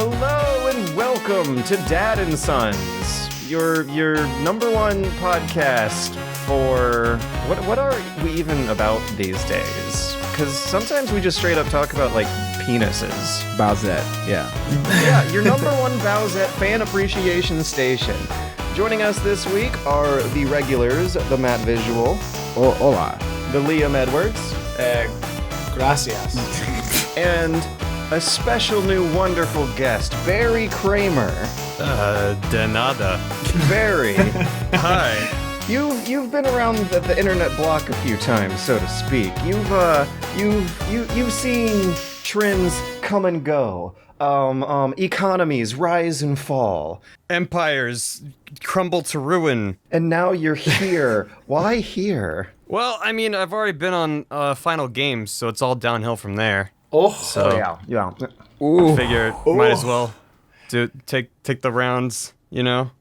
Hello and welcome to Dad and Sons, your number one podcast for what are we even about these days? Because sometimes we just straight up talk about like penises. Bowsette, yeah. Yeah, your number one Bowsette fan appreciation station. Joining us this week are the regulars, the Matt Visual. Hola. The Liam Edwards. Gracias. And a special new wonderful guest, Barry Kramer. De nada. Barry. Hi. You've been around the internet block a few times, so to speak. You've seen trends come and go. Economies rise and fall. Empires crumble to ruin. And now you're here. Why here? Well, I mean, I've already been on Final Games, so it's all downhill from there. So yeah. I figure might as well take the rounds, you know?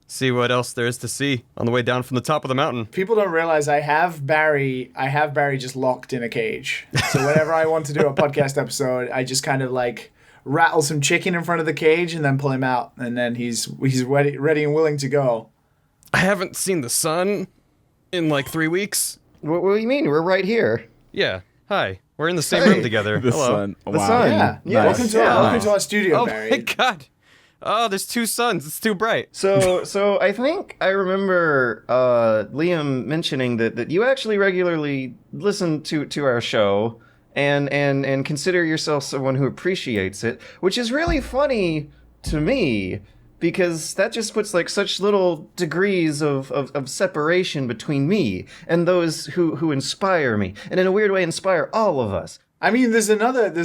See what else there is to see on the way down from the top of the mountain. People don't realize I have Barry just locked in a cage. So whenever I want to do a podcast episode, I just kind of like rattle some chicken in front of the cage and then pull him out, and then he's ready and willing to go. I haven't seen the sun in like 3 weeks. What do you mean? We're right here. Yeah. Hi. We're in the same room together. The Hello. sun. The Wow. sun. Yeah. Yes. Welcome to our studio, Oh Barry. my god. Oh, there's two suns. It's too bright. So I think I remember Liam mentioning that you actually regularly listen to our show and consider yourself someone who appreciates it, which is really funny to me because that just puts like such little degrees of separation between me and those who inspire me, and in a weird way inspire all of us. I mean, there's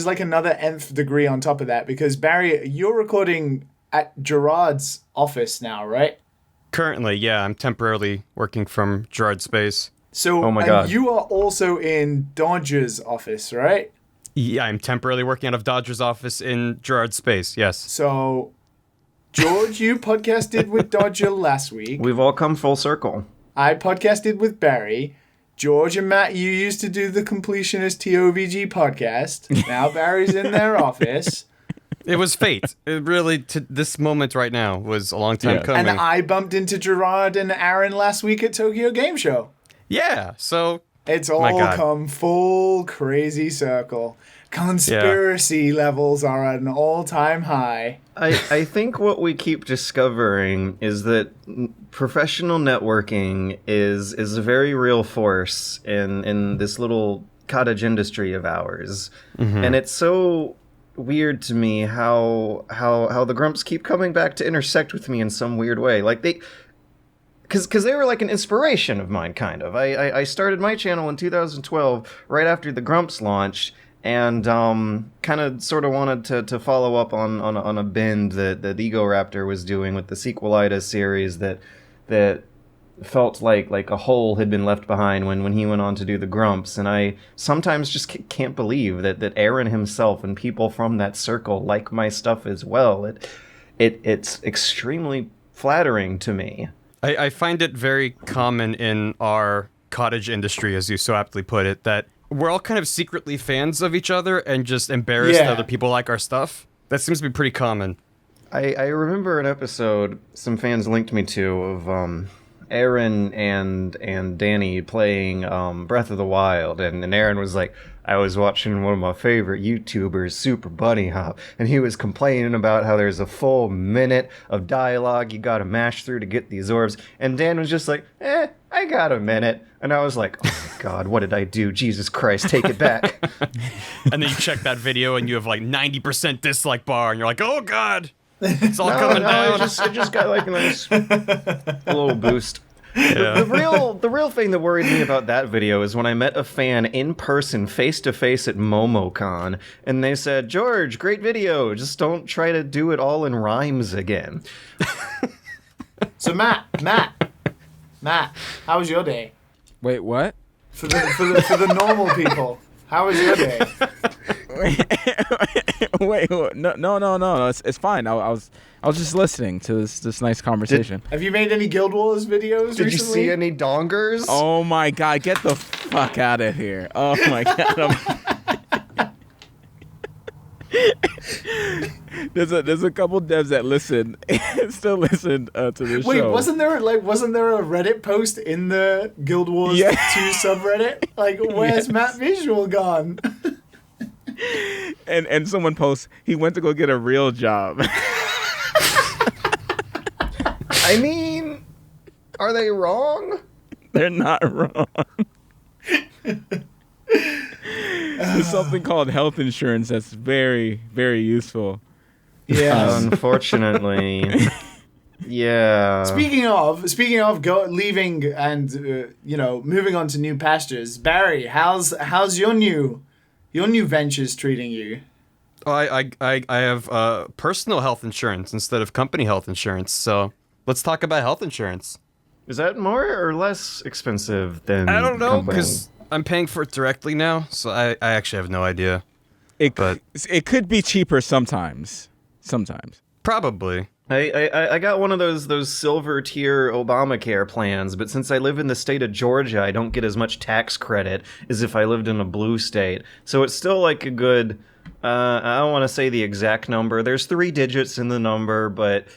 like another nth degree on top of that, because Barry, you're recording at Gerard's office now, right? Currently, yeah, I'm temporarily working from Gerard's space. So, Oh my God. you are also in Dodger's office, right? Yeah, I'm temporarily working out of Dodger's office in Gerard's space, yes. So, George, you podcasted with Dodger last week. We've all come full circle. I podcasted with Barry. George and Matt, you used to do the Completionist TOVG podcast. Now Barry's in their office. It was fate. It really, to this moment right now, was a long time Yeah. coming. And I bumped into Gerard and Aaron last week at Tokyo Game Show. Yeah, so It's My all God. come full crazy circle. Conspiracy levels are at an all-time high. I think what we keep discovering is that professional networking is a very real force in this little cottage industry of ours. Mm-hmm. And it's so weird to me how the Grumps keep coming back to intersect with me in some weird way. Like because they were like an inspiration of mine, kind of. I started my channel in 2012, right after the Grumps launched, and kind of sort of wanted to follow up on a bend that Ego Raptor was doing with the Sequelitis series that felt like a hole had been left behind when he went on to do the Grumps. And I sometimes just can't believe that Aaron himself and people from that circle like my stuff as well. It's extremely flattering to me. I find it very common in our cottage industry, as you so aptly put it, that we're all kind of secretly fans of each other and just embarrassed that other people like our stuff. That seems to be pretty common. I remember an episode some fans linked me to of Aaron and Danny playing Breath of the Wild, and Aaron was like, I was watching one of my favorite YouTubers, Super Bunny Hop, and he was complaining about how there's a full minute of dialogue you gotta mash through to get these orbs, and Dan was just like, I got a minute. And I was like, oh my God, what did I do? Jesus Christ, take it back. And then you check that video and you have like 90% dislike bar, and you're like, oh God, it's all coming down. It just got like a nice little boost. Yeah. The real thing that worried me about that video is when I met a fan in person, face to face at MomoCon, and they said, George, great video, just don't try to do it all in rhymes again. So Matt, how was your day? Wait, what? For the normal people, how was your day? Wait, no. It's fine. I was just listening to this nice conversation. Have you made any Guild Wars videos Did recently? you see any dongers? Oh my God! Get the fuck out of here! Oh my God! There's a couple devs that listen, still listen to the Wait, show. wasn't there a Reddit post in the Guild Wars 2 subreddit? Like, where's Matt Visual gone? And someone posts, he went to go get a real job. I mean, are they wrong? They're not wrong. There's something called health insurance that's very, very useful. Yeah. Unfortunately. Yeah. Speaking of leaving and moving on to new pastures, Barry, how's your new ventures treating you? Oh, I have personal health insurance instead of company health insurance. So let's talk about health insurance. Is that more or less expensive than I don't know company? because I'm paying for it directly now, so I actually have no idea. It could be cheaper sometimes. Probably. I got one of those silver tier Obamacare plans, but since I live in the state of Georgia, I don't get as much tax credit as if I lived in a blue state. So it's still like a good, I don't want to say the exact number. There's 3 digits in the number, but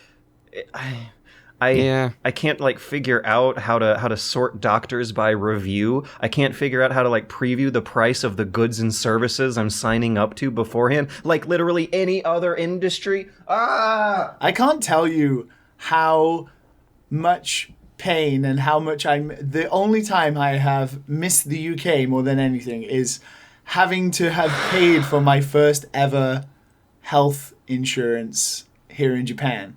I can't like figure out how to sort doctors by review. I can't figure out how to like preview the price of the goods and services I'm signing up to beforehand, like literally any other industry. I can't tell you how much pain and how much the only time I have missed the UK more than anything is having to have paid for my first ever health insurance here in Japan.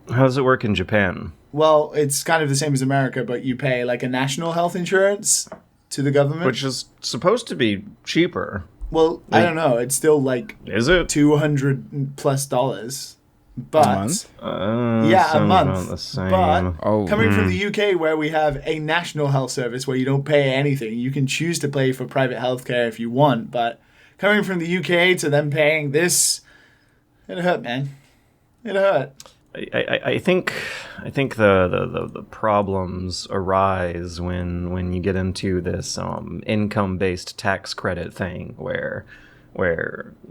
How does it work in Japan? Well, it's kind of the same as America, but you pay like a national health insurance to the government. Which is supposed to be cheaper. Well, I don't know. It's still like Is it? $200+. But A month? yeah, a sounds month. about the same. But coming from Hmm. the UK, where we have a national health service where you don't pay anything, you can choose to pay for private healthcare if you want. But coming from the UK to them paying this, it hurt, man. It hurt. I think the problems arise when you get into this income-based tax credit thing where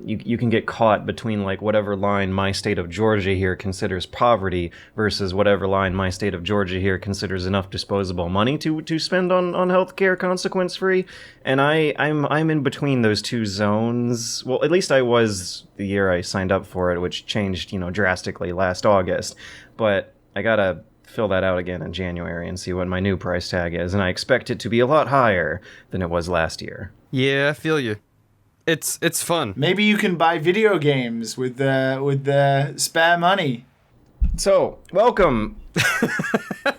you can get caught between like whatever line my state of Georgia here considers poverty versus whatever line my state of Georgia here considers enough disposable money to spend on healthcare consequence free, and I'm in between those two zones. Well, at least I was the year I signed up for it, which changed drastically last August, but I gotta fill that out again in January and see what my new price tag is, and I expect it to be a lot higher than it was last year. Yeah, I feel you. It's fun. Maybe you can buy video games with the spare money. So, welcome,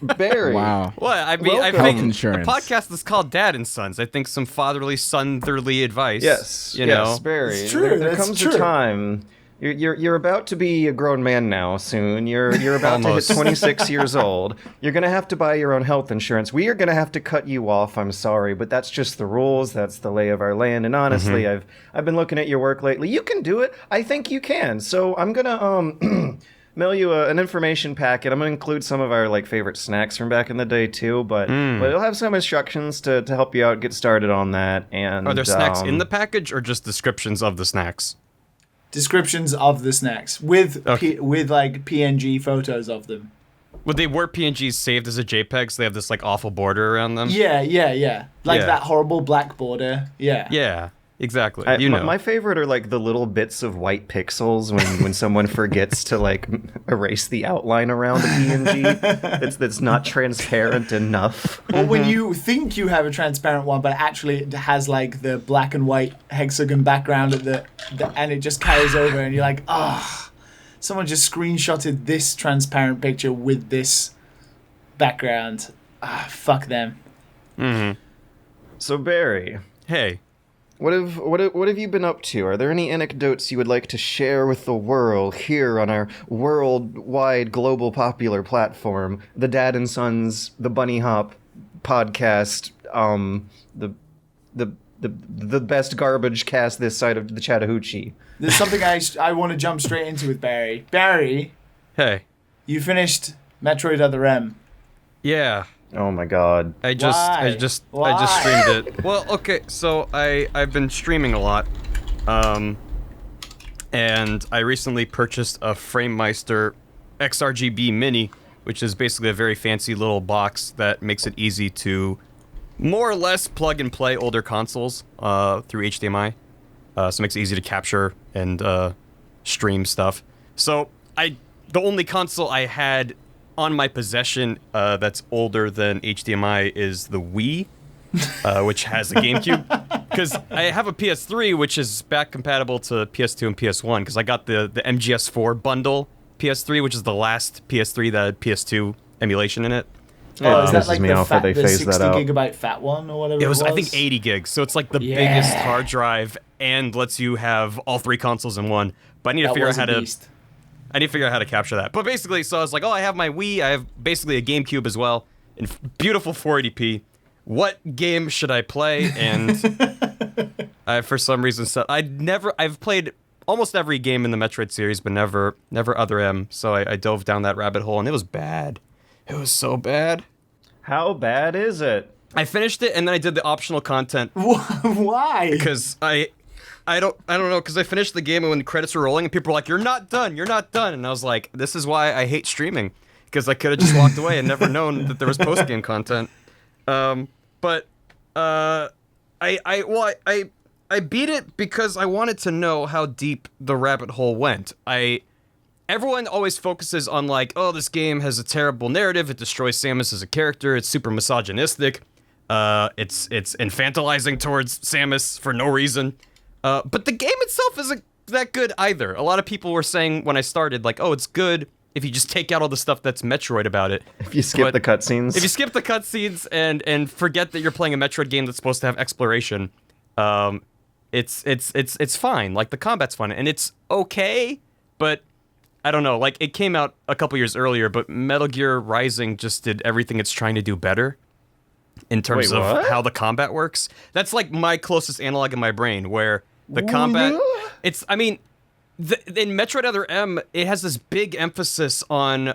Barry. Wow. What? I mean, I Welcome. think Health insurance. the podcast is called Dad and Sons. I think some fatherly, sonderly advice. Yes, you yes, know. Barry. It's true, There that's comes true. a time. You're about to be a grown man now. Soon, you're about to hit Almost. 26 years old. You're gonna have to buy your own health insurance. We are gonna have to cut you off. I'm sorry, but that's just the rules. That's the lay of our land. And honestly, I've been looking at your work lately. You can do it. I think you can. So I'm gonna mail you an information packet. I'm gonna include some of our like favorite snacks from back in the day too. But it'll have some instructions to help you out, get started on that. And Are there snacks in the package or just descriptions of the snacks? Descriptions of the snacks with Okay. with like PNG photos of them. Would they were PNGs saved as a JPEG, so they have this like awful border around them? Yeah. Like Yeah. that horrible black border. Yeah. Yeah, exactly. My favorite are like the little bits of white pixels when someone forgets to like erase the outline around a PNG that's not transparent enough. Or when you think you have a transparent one, but actually it has like the black and white hexagon background at the and it just carries over, and you're like, someone just screenshotted this transparent picture with this background. Fuck them. So Barry, Hey, what have you been up to? Are there any anecdotes you would like to share with the world here on our worldwide global popular platform, the Dad and Sons, the Bunny Hop podcast, the best garbage cast this side of the Chattahoochee? There's something I want to jump straight into with Barry. Barry, hey. you finished Metroid Other M. Yeah. Oh my God. I just Why? streamed it. Well, okay, so I've been streaming a lot. and I recently purchased a FrameMeister XRGB Mini, which is basically a very fancy little box that makes it easy to more or less plug and play older consoles through HDMI. So it makes it easy to capture and stream stuff. So the only console I had on my possession that's older than HDMI is the Wii, which has a GameCube. Because I have a PS3, which is back compatible to PS2 and PS1, because I got the MGS4 bundle PS3, which is the last PS3 that had PS2 emulation in it. Oh, is that pisses like me the, off that they the phased 60 that out. gigabyte fat one or whatever It was, I think, 80 gigs, so it's like the biggest hard drive and lets you have all three consoles in one. But I need to figure out how to. I need to figure out how to capture that. But basically, so I was like, oh, I have my Wii. I have basically a GameCube as well in beautiful 480p. What game should I play? And I, for some reason, said I've played almost every game in the Metroid series, but never Other M. So I dove down that rabbit hole, and it was bad. It was so bad. How bad is it? I finished it, and then I did the optional content. Why? Because I don't know, because I finished the game, and when the credits were rolling, and people were like, you're not done, and I was like, this is why I hate streaming, because I could have just walked away and never known that there was post-game content. But I beat it because I wanted to know how deep the rabbit hole went. Everyone always focuses on like, oh, this game has a terrible narrative, it destroys Samus as a character, it's super misogynistic, it's infantilizing towards Samus for no reason. But the game itself isn't that good either. A lot of people were saying when I started, like, oh, it's good if you just take out all the stuff that's Metroid about it. If you skip the cutscenes. If you skip the cutscenes and forget that you're playing a Metroid game that's supposed to have exploration, it's fine. Like, the combat's fun, and it's okay, but I don't know. Like, it came out a couple years earlier, but Metal Gear Rising just did everything it's trying to do better in terms of how the combat works. That's like my closest analog in my brain, where the combat, in Metroid Other M, it has this big emphasis on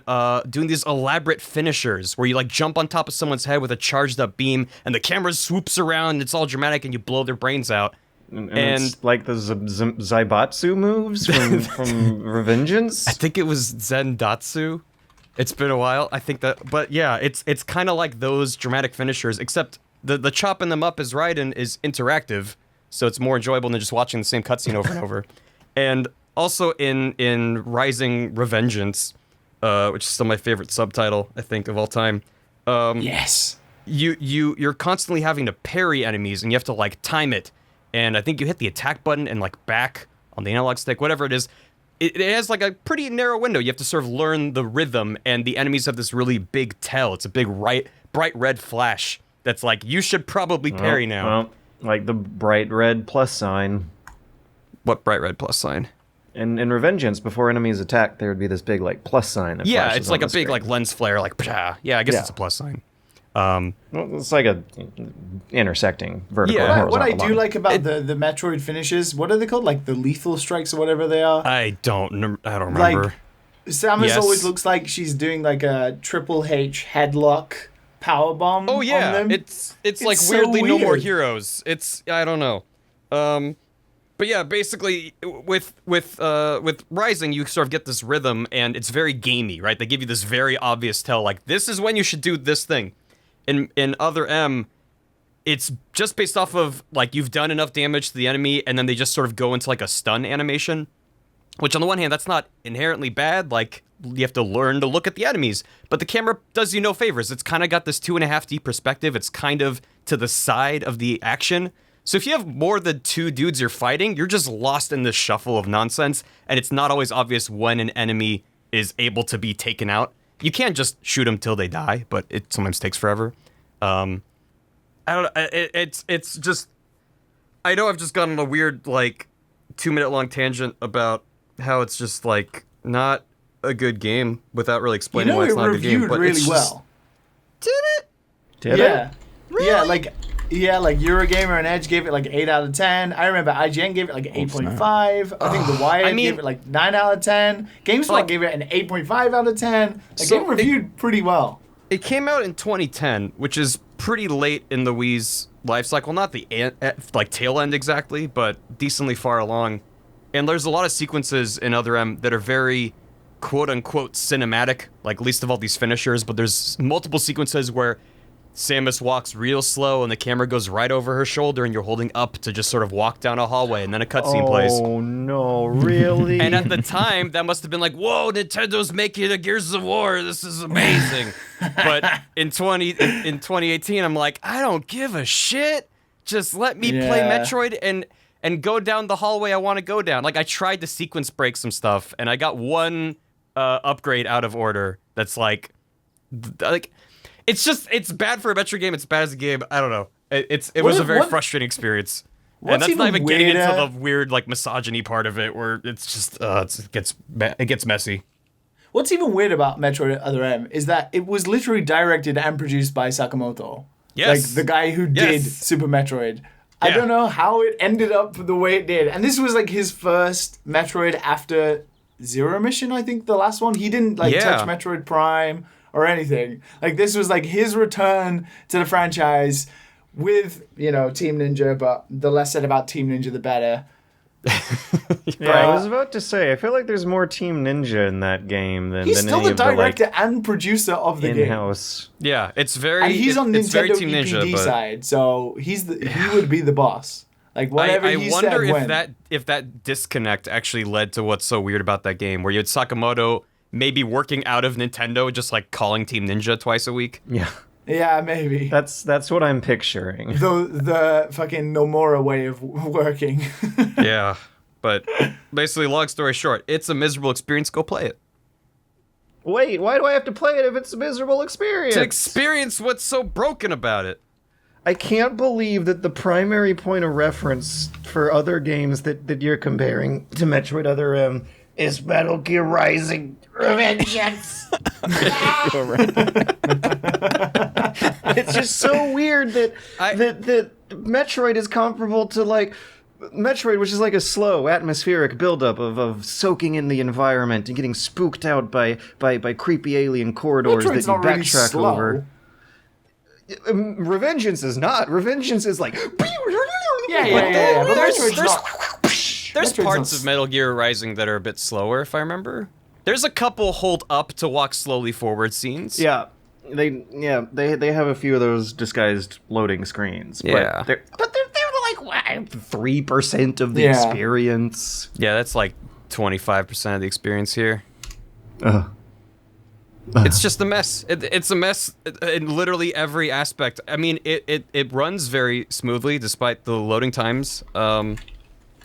doing these elaborate finishers where you like jump on top of someone's head with a charged up beam and the camera swoops around and it's all dramatic and you blow their brains out. And it's like the Zaibatsu moves from Revengeance? I think it was Zendatsu. It's been a while. I think that, but yeah, it's kind of like those dramatic finishers, except the chopping them up as Raiden is interactive, so it's more enjoyable than just watching the same cutscene over and over. And also in Rising Revengeance, which is still my favorite subtitle, I think, of all time. Yes. You're constantly having to parry enemies, and you have to like time it. And I think you hit the attack button and like back on the analog stick, whatever it is. It has like a pretty narrow window. You have to sort of learn the rhythm, and the enemies have this really big tell. It's a big bright red flash that's like, you should probably parry now. Well, like the bright red plus sign. What bright red plus sign? In Revengeance, before enemies attack, there would be this big like plus sign. That Yeah, flashes it's like on a the big screen. like lens flare, like psha. Yeah, I guess it's a plus sign. Well, it's like a intersecting vertical. Yeah. and What I horizontal do line. like about the Metroid finishes, what are they called? Like the lethal strikes or whatever they are? I don't remember. Like, Samus Yes. always looks like she's doing like a Triple H headlock power bomb. Oh yeah, on them. it's like so weirdly No More weird. Heroes. It's, I don't know. But yeah, basically with Rising, you sort of get this rhythm, and it's very gamey, right? They give you this very obvious tell, like, this is when you should do this thing. In Other M, it's just based off of like you've done enough damage to the enemy, and then they just sort of go into like a stun animation. Which on the one hand, that's not inherently bad. Like, you have to learn to look at the enemies, but the camera does you no favors. It's kind of got this 2.5D perspective. It's kind of to the side of the action. So if you have more than two dudes you're fighting, you're just lost in this shuffle of nonsense, and it's not always obvious when an enemy is able to be taken out. You can't just shoot them till they die, but it sometimes takes forever. I don't know. It's just, I know I've just gone on a weird like 2-minute long tangent about how it's just like not a good game without really explaining why it's not a good game. Reviewed But really it's just, well. did it? Did Yeah. it? Yeah, like Eurogamer and Edge gave it like 8 out of 10. I remember IGN gave it like 8.5. I think The Wired gave it like 9 out of 10. GameSpot like, gave it an 8.5 out of 10. Like, So it reviewed pretty well. It came out in 2010, which is pretty late in the Wii's life cycle. Not the like tail end exactly, but decently far along. And there's a lot of sequences in Other M that are very quote-unquote cinematic, like least of all these finishers, but there's multiple sequences where Samus walks real slow and the camera goes right over her shoulder and you're holding up to just sort of walk down a hallway and then a cutscene plays. Oh no, really? And at the time, that must have been like, whoa, Nintendo's making the Gears of War. This is amazing. But in 2018, I'm like, I don't give a shit. Just let me play Metroid and go down the hallway I want to go down. Like, I tried to sequence break some stuff, and I got one upgrade out of order that's like, it's bad for a Metroid game. It's bad as a game. I don't know. It was a very frustrating experience. And that's not even getting into the weird, like, misogyny part of it, where it's just, it gets messy. What's even weird about Metroid Other M is that it was literally directed and produced by Sakamoto. Yes. Like, the guy who did Super Metroid. I don't know how it ended up the way it did. And this was, like, his first Metroid after Zero Mission, I think, the last one. He didn't, touch Metroid Prime or anything. Like, this was, like, his return to the franchise with, Team Ninja, but the less said about Team Ninja, the better. I was about to say, I feel like there's more Team Ninja in that game than he's any still the of director and producer of the in-house. game. Yeah, it's very. And he's on Nintendo Team Ninja, EPD side, so he would be the boss. Like whatever he said. I wonder if that disconnect actually led to what's so weird about that game, where you had Sakamoto maybe working out of Nintendo, just like calling Team Ninja twice a week. Yeah. Yeah, maybe. That's what I'm picturing. The fucking Nomura way of working. Yeah, but basically, long story short, it's a miserable experience. Go play it. Wait, why do I have to play it if it's a miserable experience? To experience what's so broken about it. I can't believe that the primary point of reference for other games that you're comparing to Metroid Other M is Metal Gear Rising Revengeance. It's just so weird that Metroid is comparable to like Metroid, which is like a slow atmospheric buildup of soaking in the environment and getting spooked out by creepy alien corridors Metroid's that you not really backtrack slow. over. Revengeance is not. Revengeance is like. Yeah. But There's parts of Metal Gear Rising that are a bit slower, if I remember. There's a couple hold up to walk slowly forward scenes. Yeah, they have a few of those disguised loading screens. Yeah, but they're like 3% of the experience. Yeah, that's like 25% of the experience here. It's just a mess. It's a mess in literally every aspect. I mean, it runs very smoothly despite the loading times.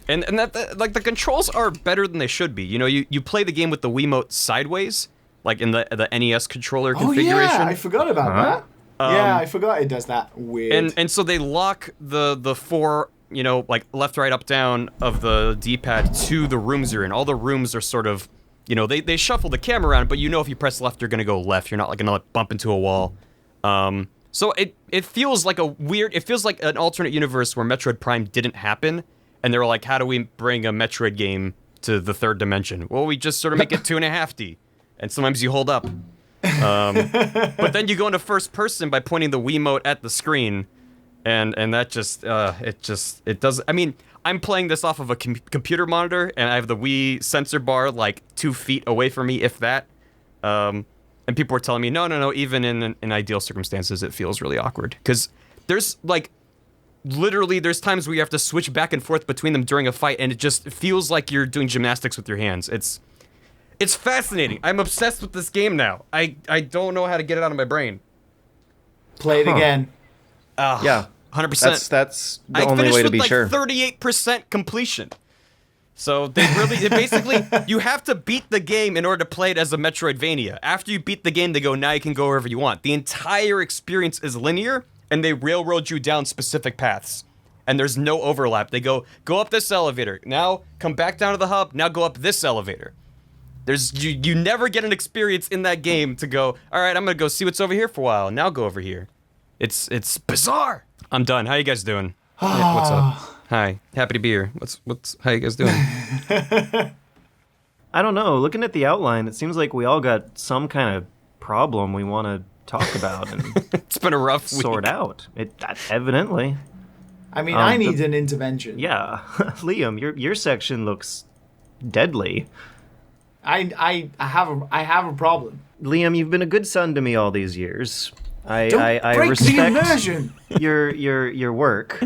And that like the controls are better than they should be. You play the game with the Wiimote sideways, like in the NES controller configuration. Oh yeah, I forgot about that. Yeah, I forgot it does that weird. And so they lock the four, like left, right, up, down of the D-pad to the rooms you're in. All the rooms are sort of, they shuffle the camera around, but if you press left, you're gonna go left. You're not like gonna bump into a wall. So it feels like it feels like an alternate universe where Metroid Prime didn't happen. And they were like, how do we bring a Metroid game to the third dimension? Well, we just sort of make it 2.5D. And sometimes you hold up. But then you go into first person by pointing the Wiimote at the screen. And that just, it does. I mean, I'm playing this off of a computer monitor, and I have the Wii sensor bar like 2 feet away from me, if that. And people were telling me, no, even in ideal circumstances, it feels really awkward. Because there's like, literally, there's times where you have to switch back and forth between them during a fight, and it just feels like you're doing gymnastics with your hands. It's fascinating. I'm obsessed with this game now. I don't know how to get it out of my brain. Play it again. Yeah, 100%. That's the only way to be sure. I finished with 38% completion. So they basically, you have to beat the game in order to play it as a Metroidvania. After you beat the game, they go, now you can go wherever you want. The entire experience is linear, and they railroad you down specific paths. And there's no overlap. They go up this elevator. Now come back down to the hub. Now go up this elevator. You never get an experience in that game to go, all right, I'm going to go see what's over here for a while. Now go over here. It's bizarre. I'm done. How you guys doing? What's up? Hi. Happy to be here. How you guys doing? I don't know. Looking at the outline, it seems like we all got some kind of problem we want to talk about and it's been a rough week. Sort out. Evidently. I mean, I need an intervention. Yeah. Liam, your section looks deadly. I have a problem. Liam, you've been a good son to me all these years. I Break the respect immersion. your work,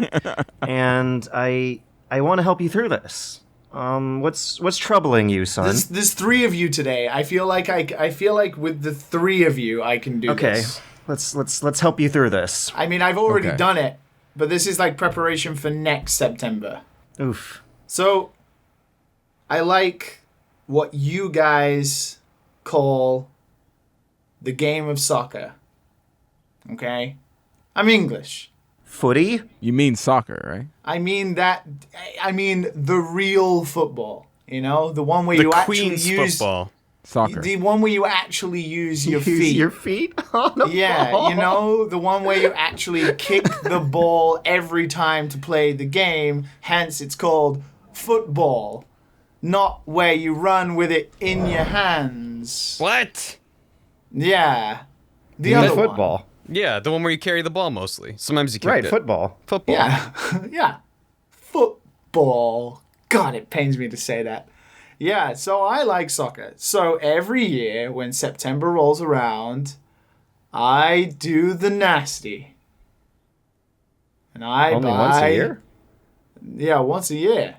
and I want to help you through this. What's troubling you, son? There's three of you today. I feel like with the three of you, I can do this. Let's help you through this. I mean, I've already Okay. done it, but this is like preparation for next September. Oof. So, I like what you guys call the game of soccer. Okay? I'm English. Footy? You mean soccer, right? I mean the real football. You know? The one where The you Queen's actually use... football. Soccer. The one where you actually use your Use feet. your feet on a Yeah, ball. you know, the one where you actually kick the ball every time to play the game, hence it's called football. Not where you run with it in your hands. What? Yeah. The That's other football. one. Yeah, the one where you carry the ball mostly. Sometimes you kick Right, it. football. Football. Yeah. Yeah. Football. God, it pains me to say that. Yeah, so I like soccer. So every year when September rolls around, I do the nasty. And I Only buy... once a year? Yeah, once a year.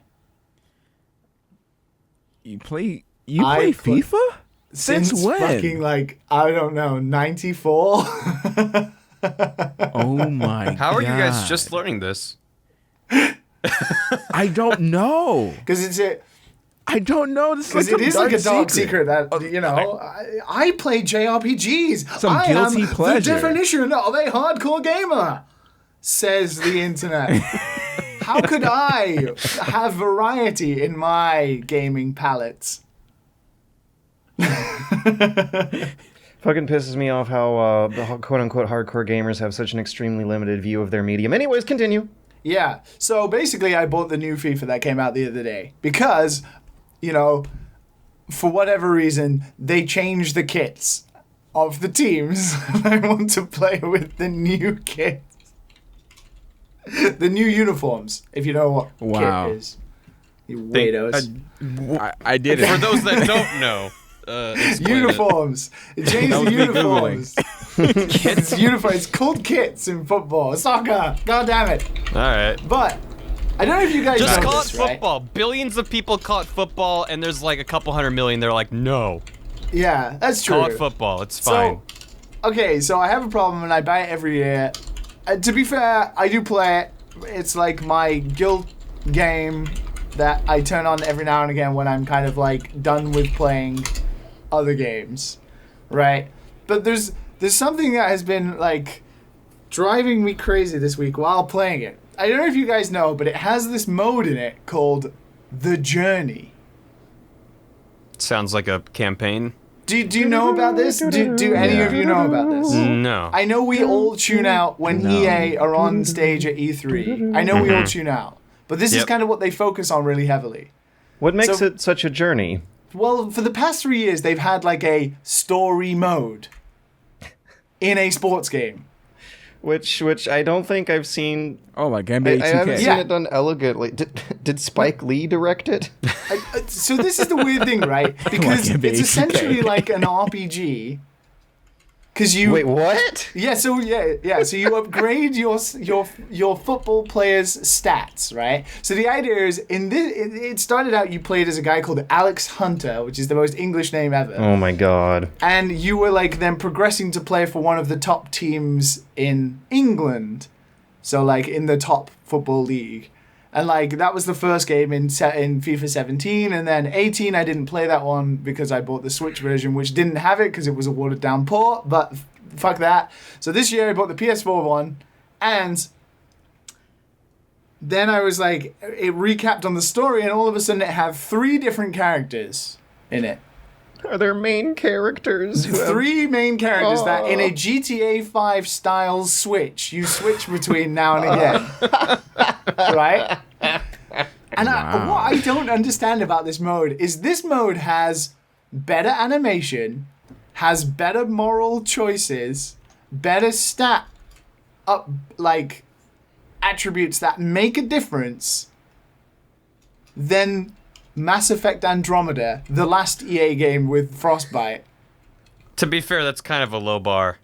You play I play- FIFA? Since when? Fucking, like, I don't know, 94? Oh my How are you guys God. just learning this? I don't know. Because I don't know. This is like it is some like a dark secret. secret that, you know, I play JRPGs. Some I guilty am pleasure. the definition of a hardcore gamer, says the internet. How could I have variety in my gaming palettes? Fucking pisses me off how the quote-unquote hardcore gamers have such an extremely limited view of their medium. Anyways, continue. Yeah, so basically I bought the new FIFA that came out the other day because, you know, for whatever reason, they changed the kits of the teams. I want to play with the new kits. The new uniforms, if you know what Wow. kit is. You weirdos. I did it. For those that don't know, explain it. Uniforms. It changed That the was me uniforms. It's uniform. It's called kits in football. Soccer. God damn it. All right. But I don't know if you guys Just know call this, it right? football. Billions of people call it football, and there's like a couple 100 million. They're like, no, Yeah, that's true. call it football. It's fine. Okay, so I have a problem and I buy it every year. To be fair, I do play it. It's like my guilt game that I turn on every now and again when I'm kind of like done with playing other games, right? But there's something that has been like driving me crazy this week while playing it. I don't know if you guys know, but it has this mode in it called The Journey. Sounds like a campaign. Do you know about this? Do any of you know about this? No. I know we all tune out when No. EA are on stage at E3. I know we all tune out. But this is Yep. kind of what they focus on really heavily. What makes So- it such a journey? Well, for the past 3 years, they've had like a story mode in a sports game. Which I don't think I've seen. Oh, like I NBA 2K. haven't seen Yeah. it done elegantly. Did Spike Lee direct it? So this is the weird thing, right? Because Like it's NBA essentially 2K. like an RPG. Because you Wait, what? Yeah, so you upgrade your football players' stats, right? So the idea is it started out you played as a guy called Alex Hunter, which is the most English name ever. Oh my god. And you were like then progressing to play for one of the top teams in England. So like in the top football league. And like that was the first game in FIFA 17, and then 18 I didn't play that one because I bought the Switch version, which didn't have it because it was a watered down port. But fuck that. So this year I bought the PS4 one, and then I was like, it recapped on the story, and all of a sudden it had 3 different characters in it. Are there main characters? Who have... 3 main characters that in a Oh. GTA 5 style switch, you switch between now and again. Right? And Wow. what I don't understand about this mode is this mode has better animation, has better moral choices, better stat up like attributes that make a difference than Mass Effect Andromeda, the last EA game with Frostbite. To be fair, that's kind of a low bar.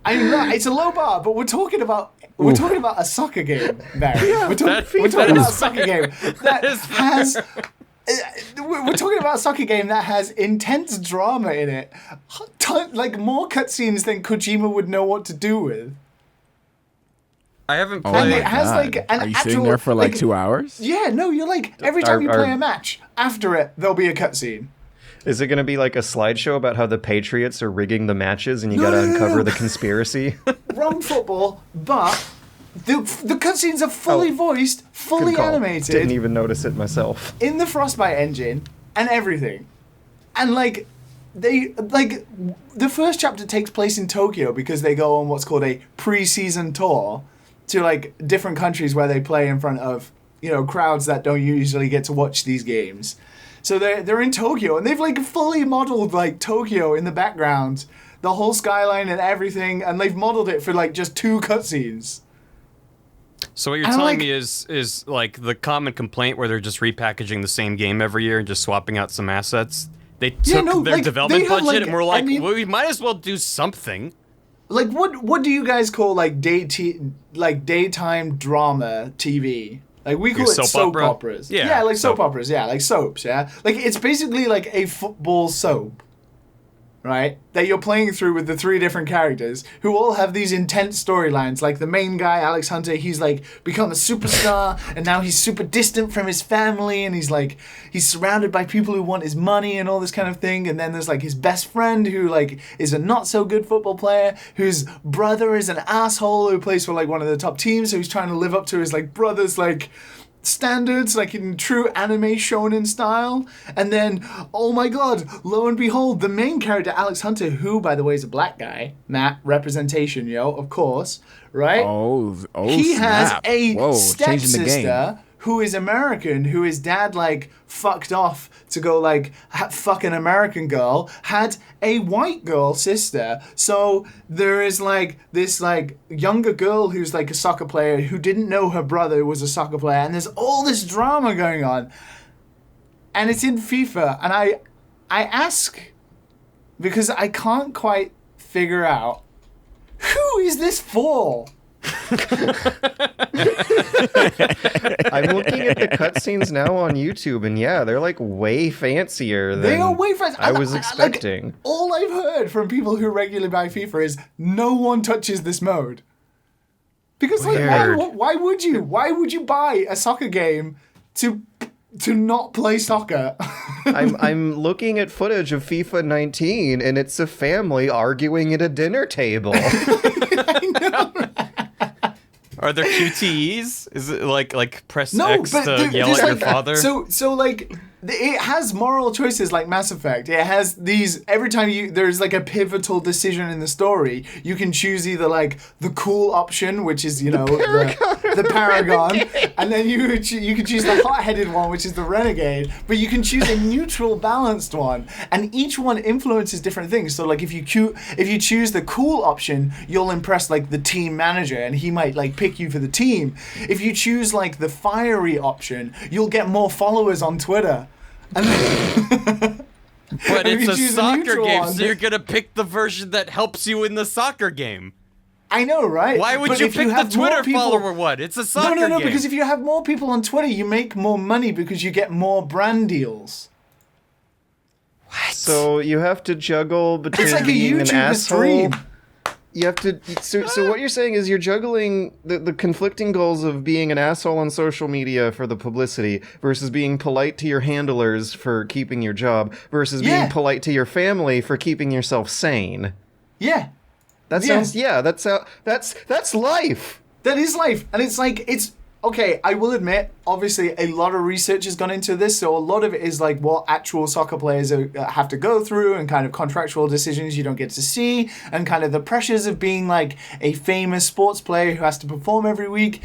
I mean, it's a low bar, but we're talking about a soccer game, Barry. We're talking about a soccer game that has. We're talking about a soccer game that has intense drama in it, like more cutscenes than Kojima would know what to do with. I haven't Oh played. my it has, God. like, an Are you actual, sitting there for like like- 2 hours? Yeah, no, you're like every time you Are- play a match, after it there'll be a cutscene. Is it going to be like a slideshow about how the Patriots are rigging the matches and you No, got to no, no, uncover no. the conspiracy? Wrong football, but the cutscenes are fully voiced, fully Good call. animated. Didn't even notice it myself. In the Frostbite engine and everything. And like the first chapter takes place in Tokyo because they go on what's called a pre-season tour to like different countries where they play in front of, crowds that don't usually get to watch these games. So they're in Tokyo and they've like fully modeled like Tokyo in the background, the whole skyline and everything, and they've modeled it for like just 2 cutscenes. So what you're And, telling like- me is like the common complaint where they're just repackaging the same game every year and just swapping out some assets. They Yeah, took no, their like, development they have, budget like, and we're like, I mean- well, we might as well do something. Like what do you guys call like daytime drama TV? Like we call Like it soap soap opera? operas. Yeah, like soap soap. operas. Yeah, like soaps. Yeah, like it's basically like a football soap, right? That you're playing through with the 3 different characters who all have these intense storylines. Like the main guy, Alex Hunter, he's like become a superstar and now he's super distant from his family and he's surrounded by people who want his money and all this kind of thing. And then there's like his best friend who like is a not so good football player whose brother is an asshole who plays for like one of the top teams. So he's trying to live up to his like brother's like standards, like in true anime shonen style. And then, oh my god, lo and behold, the main character, Alex Hunter, who, by the way, is a black guy. Matt, representation, of course, right? Oh, He has snap. a Whoa, changing the game. stepsister who is American, who his dad, like, fucked off to go, like, fuck an American girl, had a white girl sister. So there is, like, this, like, younger girl who's, like, a soccer player who didn't know her brother was a soccer player. And there's all this drama going on. And it's in FIFA. And I ask, because I can't quite figure out, who is this for? I'm looking at the cutscenes now on YouTube, and yeah, they're like way fancier than They are way faster. I was Like, expecting. all I've heard from people who regularly buy FIFA is no one touches this mode. Because like, Weird. why would you? Why would you buy a soccer game to not play soccer? I'm looking at footage of FIFA 19, and it's a family arguing at a dinner table. Are there QTEs? Is it like press No, X but to yell at there's your like, father? So like it has moral choices like Mass Effect. It has these every time there's like a pivotal decision in the story, you can choose either like the cool option, which is the Paragon, and then you can choose the hot-headed one, which is the Renegade. But you can choose a neutral, balanced one, and each one influences different things. So like if you choose the cool option, you'll impress like the team manager, and he might like pick you for the team. If you choose like the fiery option, you'll get more followers on Twitter. And but if it's you a choose the soccer neutral game, one- so you're gonna pick the version that helps you in the soccer game. I know, right? Why would But you if pick the have more Twitter people- follower one? It's a soccer game. No, because if you have more people on Twitter, you make more money because you get more brand deals. So you have to juggle between It's like a being an YouTuber asshole. stream. You have to. So what you're saying is you're juggling the conflicting goals of being an asshole on social media for the publicity versus being polite to your handlers for keeping your job versus Yeah. being polite to your family for keeping yourself sane. Yeah. That Yeah. sounds. Yeah, that's life. That is life. And it's like, okay, I will admit, obviously a lot of research has gone into this, so a lot of it is like what actual soccer players have to go through and kind of contractual decisions you don't get to see and kind of the pressures of being like a famous sports player who has to perform every week.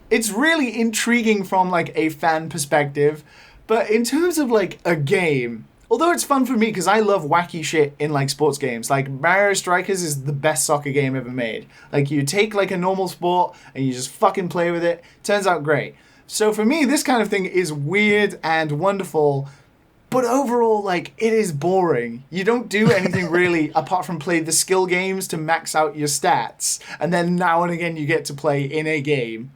It's really intriguing from like a fan perspective, but in terms of like a game, although it's fun for me because I love wacky shit in like sports games. Like Mario Strikers is the best soccer game ever made. Like you take like a normal sport and you just fucking play with it. Turns out great. So for me, this kind of thing is weird and wonderful But overall, like, it is boring. You don't do anything really apart from play the skill games to max out your stats. And then now and again you get to play in a game.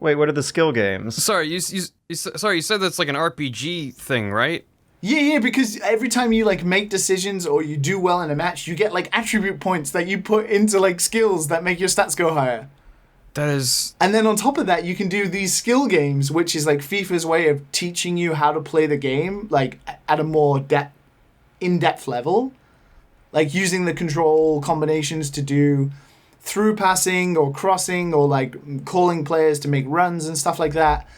Wait, what are the skill games? Sorry, you said that's like an RPG thing, right? Yeah, because every time you, like, make decisions or you do well in a match, you get, like, attribute points that you put into, like, skills that make your stats go higher. That is... And then on top of that, you can do these skill games, which is, like, FIFA's way of teaching you how to play the game, like, at a more in-depth level. Like, using the control combinations to do through passing or crossing or, like, calling players to make runs and stuff like that.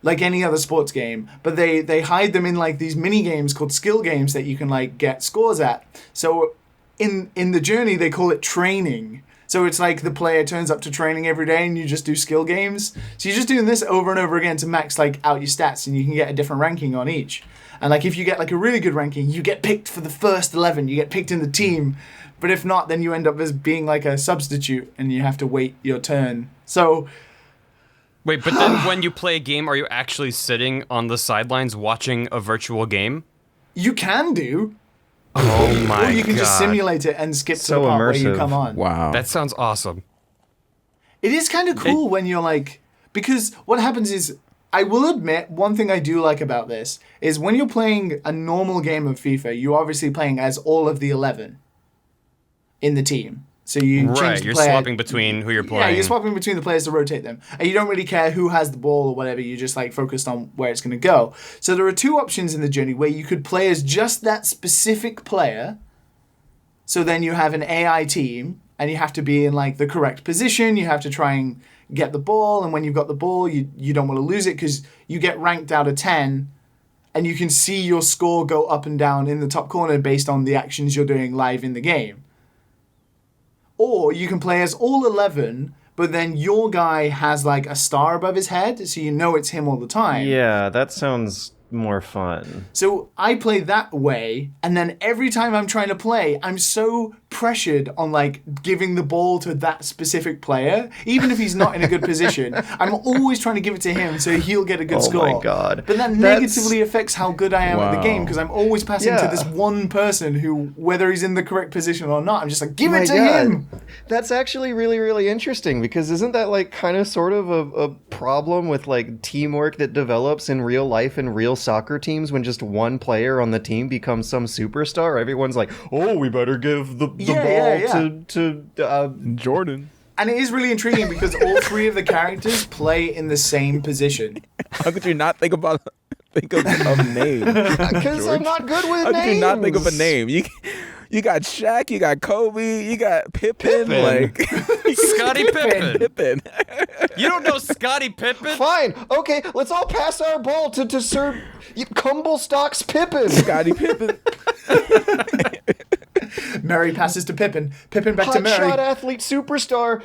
Like any other sports game, but they hide them in like these mini games called skill games that you can like get scores at. So in the journey they call it training. So it's like the player turns up to training every day and you just do skill games. So you're just doing this over and over again to max like out your stats, and you can get a different ranking on each. And like if you get like a really good ranking, you get picked for the first 11, you get picked in the team. But if not, then you end up as being like a substitute and you have to wait your turn. So Wait, but then when you play a game, are you actually sitting on the sidelines watching a virtual game? you can do. Oh my god. Or you can just simulate it and skip So to the part where you immersive. come on. Wow. That sounds awesome. It is kind of cool when you're like, because what happens is, I will admit, one thing I do like about this is when you're playing a normal game of FIFA, you're obviously playing as all of the 11 in the team. So you change Right, the you're player. swapping between who you're Yeah, playing. you're swapping between the players to rotate them. And you don't really care who has the ball or whatever, you're just like focused on where it's going to go. So there are two options in the journey where you could play as just that specific player. So then you have an AI team and you have to be in like the correct position. You have to try and get the ball, and when you've got the ball, you don't want to lose it because you get ranked out of 10 and you can see your score go up and down in the top corner based on the actions you're doing live in the game. Or you can play as all 11, but then your guy has like a star above his head, so you know it's him all the time. Yeah, that sounds more fun. So I play that way, and then every time I'm trying to play, I'm so pressured on like giving the ball to that specific player, even if he's not in a good position. I'm always trying to give it to him so he'll get a good score. Oh my god. But that negatively affects how good I am at the game, because I'm always passing to Yeah. this one person who, whether he's in the correct position or not, I'm just like, give My it to God. him. That's actually really, really interesting, because isn't that like kind of sort of a problem with like teamwork that develops in real life and real soccer teams when just one player on the team becomes some superstar? Everyone's like, oh, we better give the ball to Jordan. And it is really intriguing because all three of the characters play in the same position. How could you not think of a name? because I'm not good with How names. could you not think of a name? You got Shaq, you got Kobe, you got Pippen. Like Scottie Pippen. Pippen. You don't know Scottie Pippen? Fine, okay, let's all pass our ball to Sir Cumblestocks Pippin. Scottie Pippen. Mary passes to Pippin. Pippin back to Mary. Hotshot athlete superstar,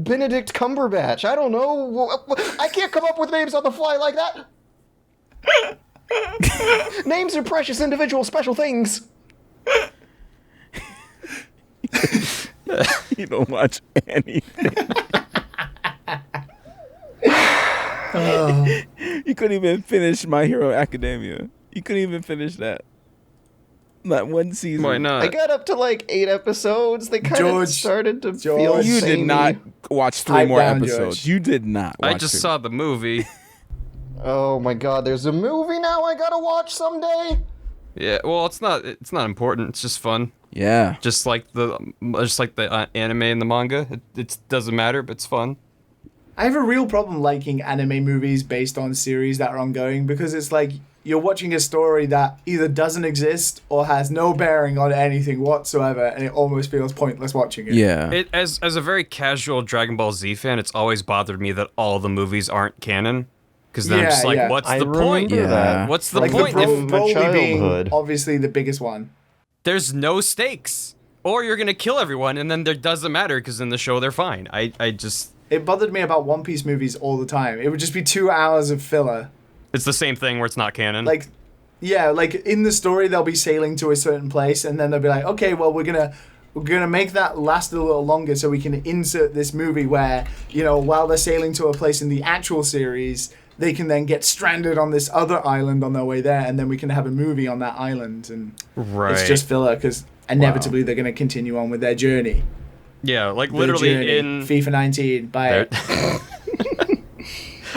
Benedict Cumberbatch. I don't know. I can't come up with names on the fly like that. Names are precious individual special things. You don't watch anything. You couldn't even finish My Hero Academia. You couldn't even finish that. Not one season. Why not? I got up to like 8 episodes. They kind of George, started to George. feel You did samey. not watch 3 Pipe more down, episodes. George. You did not watch I just 3. saw the movie. Oh my god, there's a movie now I gotta watch someday? Yeah, well, it's not important. It's just fun. Yeah. Just like the anime and the manga. It doesn't matter, but it's fun. I have a real problem liking anime movies based on series that are ongoing, because it's like you're watching a story that either doesn't exist or has no bearing on anything whatsoever, and it almost feels pointless watching it. Yeah. It as a very casual Dragon Ball Z fan, it's always bothered me that all the movies aren't canon. Because then I'm Yeah, just like, yeah. what's I the point? remember that. What's the Like point? the in my Broly being childhood. obviously the biggest one. There's no stakes. Or you're gonna kill everyone, and then there doesn't matter because in the show they're fine. I just It bothered me about One Piece movies all the time. It would just be 2 hours of filler. it's the same thing where it's not canon. Like, yeah, like in the story they'll be sailing to a certain place, and then they'll be like, okay, well we're gonna make that last a little longer so we can insert this movie where, you know, while they're sailing to a place in the actual series, they can then get stranded on this other island on their way there, and then we can have a movie on that island, and it's just filler because inevitably they're going to continue on with their journey. Yeah, like The literally journey. in FIFA 19. Buy it.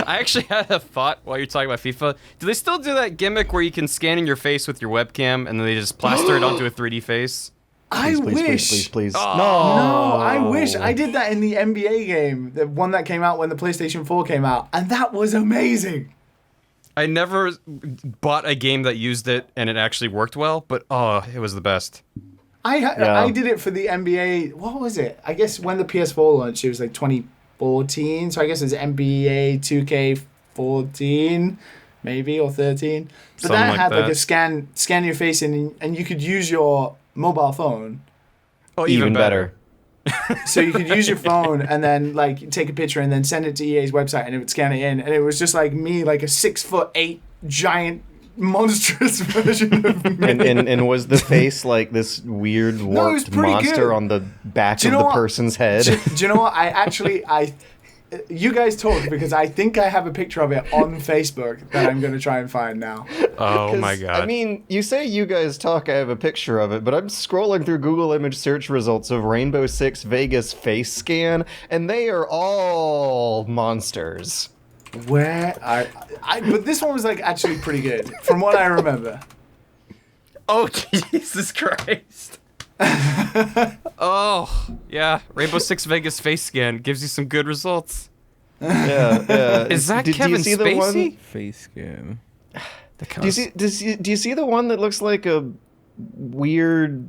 I actually had a thought while you're talking about FIFA. Do they still do that gimmick where you can scan in your face with your webcam and then they just plaster it onto a 3D face? I wish. Please. Oh. No, I wish. I did that in the NBA game, the one that came out when the PlayStation 4 came out, and that was amazing. I never bought a game that used it and it actually worked well, but it was the best. I did it for the NBA. What was it? I guess when the PS4 launched, it was like 2014. So I guess it's NBA 2K14, maybe, or 13. But Something that like had like that. a scan your face in, and you could use your mobile phone. Oh, Even better. So you could use your phone and then like take a picture and then send it to EA's website and it would scan it in, and it was just like me, like a 6'8" giant monstrous version of me. And was the face like this weird it was warped pretty monster good. on the back Do of you the know what? person's head? Do you know what? You guys talk because I think I have a picture of it on Facebook that I'm going to try and find now. Oh my 'Cause, god. I mean, you say you guys talk, I have a picture of it, but I'm scrolling through Google image search results of Rainbow Six Vegas face scan, and they are all monsters. Where but this one was like actually pretty good from what I remember. Oh, Jesus Christ. Oh, yeah. Rainbow Six Vegas face scan gives you some good results. Yeah. Is that do you Kevin see the Spacey? one? Face scan. Do you see the one that looks like a weird,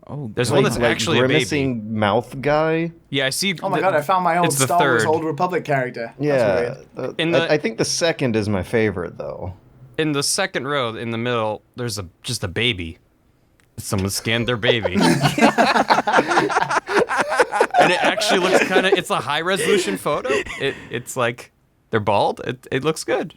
Oh, There's God. one that's actually a baby. grimacing mouth guy? Yeah, I see. Oh my god, I found my old It's the Star Wars third. Old Republic character. That's Yeah. weird. I think the second is my favorite though. In the second row, in the middle, there's just a baby. Someone scanned their baby. And it actually looks kind of, it's a high resolution photo. It's like, they're bald. It looks good.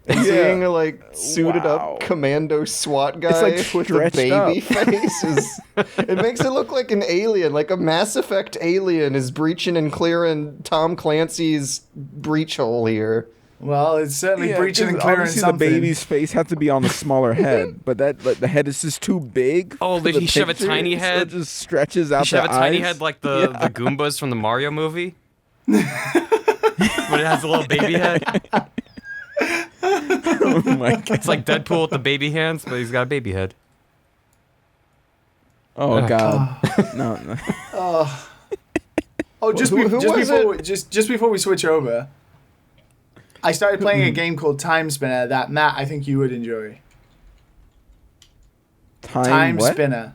And Yeah. seeing a like suited Wow. up commando SWAT guy like with a stretched baby up. face it makes it look like an alien, like a Mass Effect alien is breaching and clearing Tom Clancy's breach hole here. Well, it's certainly Yeah, breaching 'cause and clearing obviously something. the baby's face had to be on the smaller head, but the head is just too big. Oh, for did the he shove a picture, tiny so head? it just stretches out You should have the a tiny eyes. head like the Goombas from the Mario movie. But it has a little baby head. Oh my god. It's like Deadpool with the baby hands, but he's got a baby head. Oh god. No. Oh, just, Who was just before we switch over, I started playing a game called Time Spinner that, Matt, I think you would enjoy. Time what? Spinner.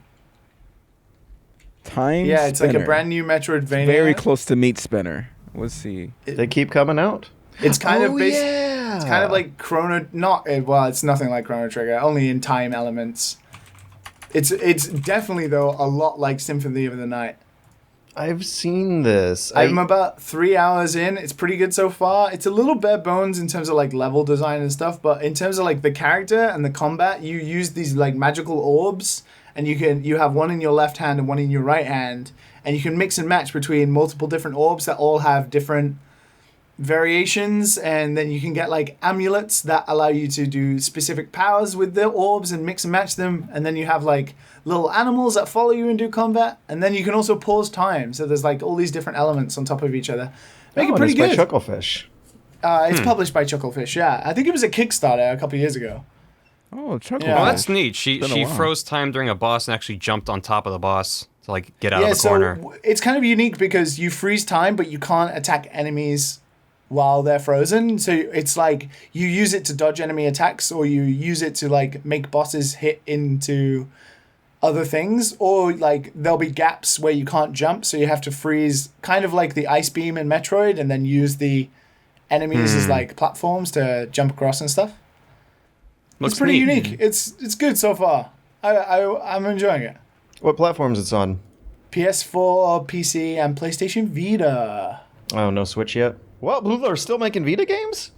Time Yeah, it's like a Spinner. brand new Metroidvania. Very close to Meat Spinner. Let's see. They keep coming out. It's kind of based. Yeah. It's kind of like Chrono. It's nothing like Chrono Trigger. Only in time elements. It's definitely though a lot like Symphony of the Night. I've seen this. I'm about 3 hours in. It's pretty good so far. It's a little bare bones in terms of like level design and stuff, but in terms of like the character and the combat, you use these like magical orbs, and you have one in your left hand and one in your right hand, and you can mix and match between multiple different orbs that all have different variations, and then you can get like amulets that allow you to do specific powers with the orbs and mix and match them, and then you have like little animals that follow you and do combat, and then you can also pause time, so there's like all these different elements on top of each other. Make it pretty it's good. by Chucklefish. It's published by Chucklefish. Yeah, I think it was a Kickstarter a couple years ago. Oh, Chuckle. Yeah. Oh, that's neat. She been a while. froze time during a boss and actually jumped on top of the boss to like get out of the corner. So it's kind of unique because you freeze time, but you can't attack enemies while they're frozen. So it's like you use it to dodge enemy attacks, or you use it to like make bosses hit into other things, or like there'll be gaps where you can't jump, so you have to freeze, kind of like the ice beam in Metroid, and then use the enemies as like platforms to jump across and stuff. Looks It's pretty neat. unique. It's good so far. I'm enjoying it. What platforms it's on? PS4, PC, and PlayStation Vita. Oh, no Switch yet. Well, Blue are still making Vita games?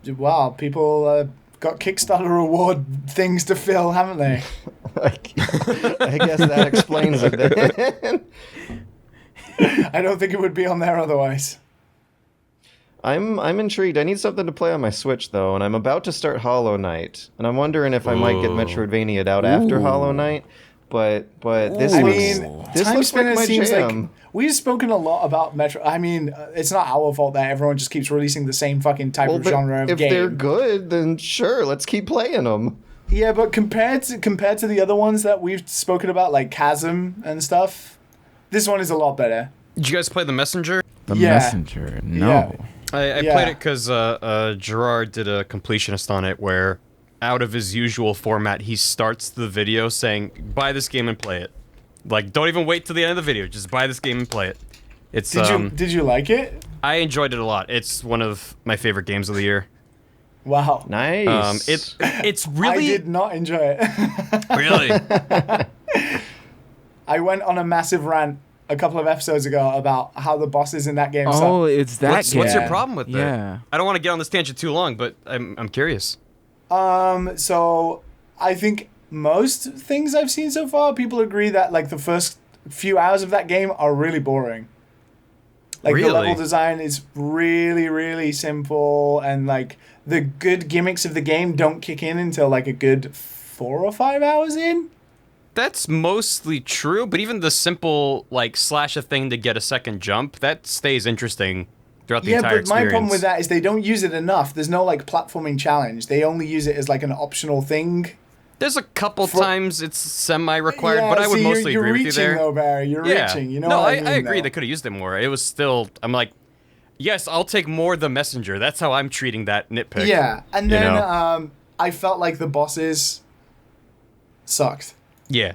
Wow, people got Kickstarter reward things to fill, haven't they? I guess that explains it then. I don't think it would be on there otherwise. I'm intrigued. I need something to play on my Switch though, and I'm about to start Hollow Knight, and I'm wondering if I might get Metroidvania out after Hollow Knight. But this Time looks Spinner like my seems jam. like we've spoken a lot about Metro. I mean, it's not our fault that everyone just keeps releasing the same fucking type of but genre of if game. they're good, then sure, let's keep playing them. Yeah, but compared to the other ones that we've spoken about, like Chasm and stuff, this one is a lot better. Did you guys play The Messenger? The Yeah. Messenger. No. I Yeah. played it because Gerard did a completionist on it where, out of his usual format, he starts the video saying, buy this game and play it. Like, don't even wait till the end of the video. Just buy this game and play it. It's Did you like it? I enjoyed it a lot. It's one of my favorite games of the year. Wow. Nice. It's I really did not enjoy it. really I went on a massive rant a couple of episodes ago about how the bosses in that game Oh, suck. it's that what's game. your problem with Yeah. it? I don't want to get on this tangent too long, but I'm curious. So I think most things I've seen so far, people agree that like the first few hours of that game are really boring. Like the Really? level design is really, really simple, and like the good gimmicks of the game don't kick in until like a good 4 or 5 hours in. That's mostly true, but even the simple like slash a thing to get a second jump, that stays interesting throughout the Yeah, entire but my experience. problem with that is they don't use it enough. There's no like platforming challenge. They only use it as like an optional thing. There's a couple times it's semi-required, Yeah, but I would see, mostly you're agree reaching with you there. though, Barry. You're reaching. You know no, what I mean? I agree. though. They could have used it more. It was still. I'm like, yes, I'll take more The Messenger. That's how I'm treating that nitpick. Yeah, and you then know? I felt like the bosses sucked. Yeah.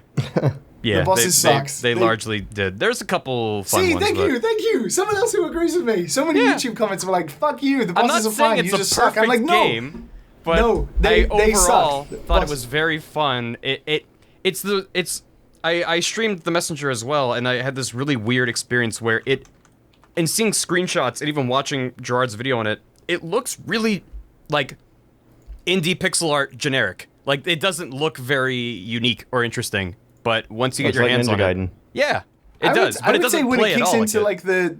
Yeah. The bosses sucks. They They- largely did. There's a couple fun See, ones. thank but you. Someone else who agrees with me. So many Yeah. YouTube comments were like, "Fuck you, the I'm not bosses are saying fine. it's You a just suck." perfect I'm like, no. game, but No, they overall suck. thought it was very fun. I streamed The Messenger as well, and I had this really weird experience where and seeing screenshots and even watching Gerard's video on it, it looks really like indie pixel art generic. Like it doesn't look very unique or interesting. But once you get It's your like hands Ninja on Gaiden. it, yeah, it I does. would, But I it would doesn't say when play it at kicks all into like it.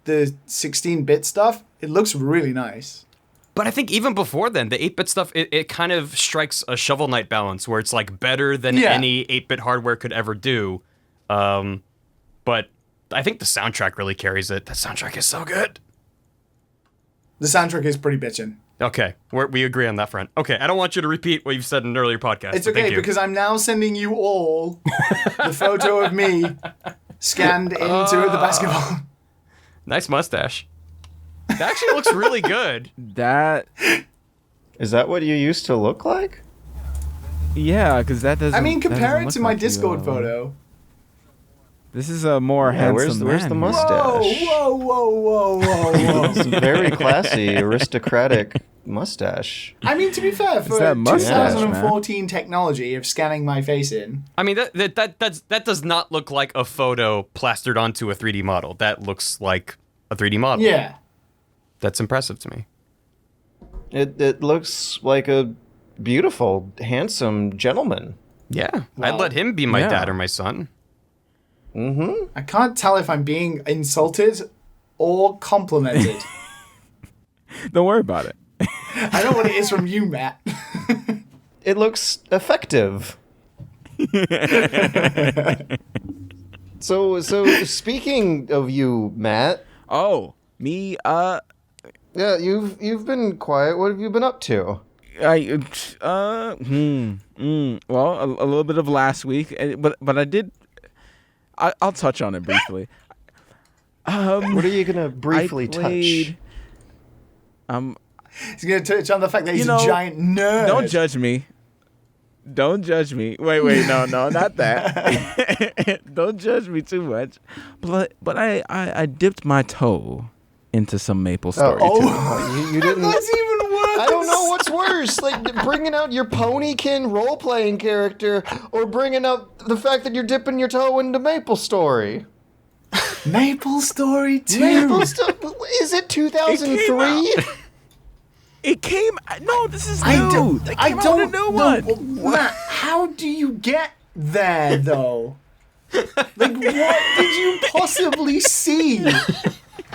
the 16-bit stuff, it looks really nice. But I think even before then, the 8-bit stuff, it kind of strikes a Shovel Knight balance where it's like better than Yeah. any 8-bit hardware could ever do. But I think the soundtrack really carries it. The soundtrack is so good. The soundtrack is pretty bitchin'. Okay, we agree on that front. Okay, I don't want you to repeat what you've said in an earlier podcast. It's but thank okay you. because I'm now sending you all the photo of me scanned into the basketball. Nice mustache. That actually looks really good. That, Is that what you used to look like? yeah, because that doesn't. I mean, that compare doesn't it look to my like you, Discord photo. This is a more Yeah, handsome where's the man. mustache? Whoa. It's a very classy, aristocratic mustache. I mean, to be fair, for that mustache, 2014 technology of scanning my face in, I mean, that does not look like a photo plastered onto a 3D model. That looks like a 3D model. yeah. That's impressive to me. It looks like a beautiful, handsome gentleman. Yeah, Wow. I'd let him be my Yeah. dad or my son. I can't tell if I'm being insulted or complimented. Don't worry about it. I know what it is from you, Matt. It looks effective. So speaking of you, Matt, Oh, me. yeah, you've been quiet. What have you been up to? Well, a little bit of last week, but I did. I'll touch on it briefly. What are you gonna briefly I played, touch? He's going to touch on the fact that he's You know, a giant nerd. Don't judge me. Don't judge me. Wait, no, not that. Don't judge me too much. But I dipped my toe into some Maple Story too. Oh, you didn't. That's even worse. I don't know what's worse, like bringing out your Ponykin role-playing character, or bringing out the fact that you're dipping your toe into Maple Story. Maple Story 2. Maple Story? Is it 2003? It came. No, this is new. I don't. They I came out don't with a new know. one. Matt, how do you get there though? Like, what did you possibly see?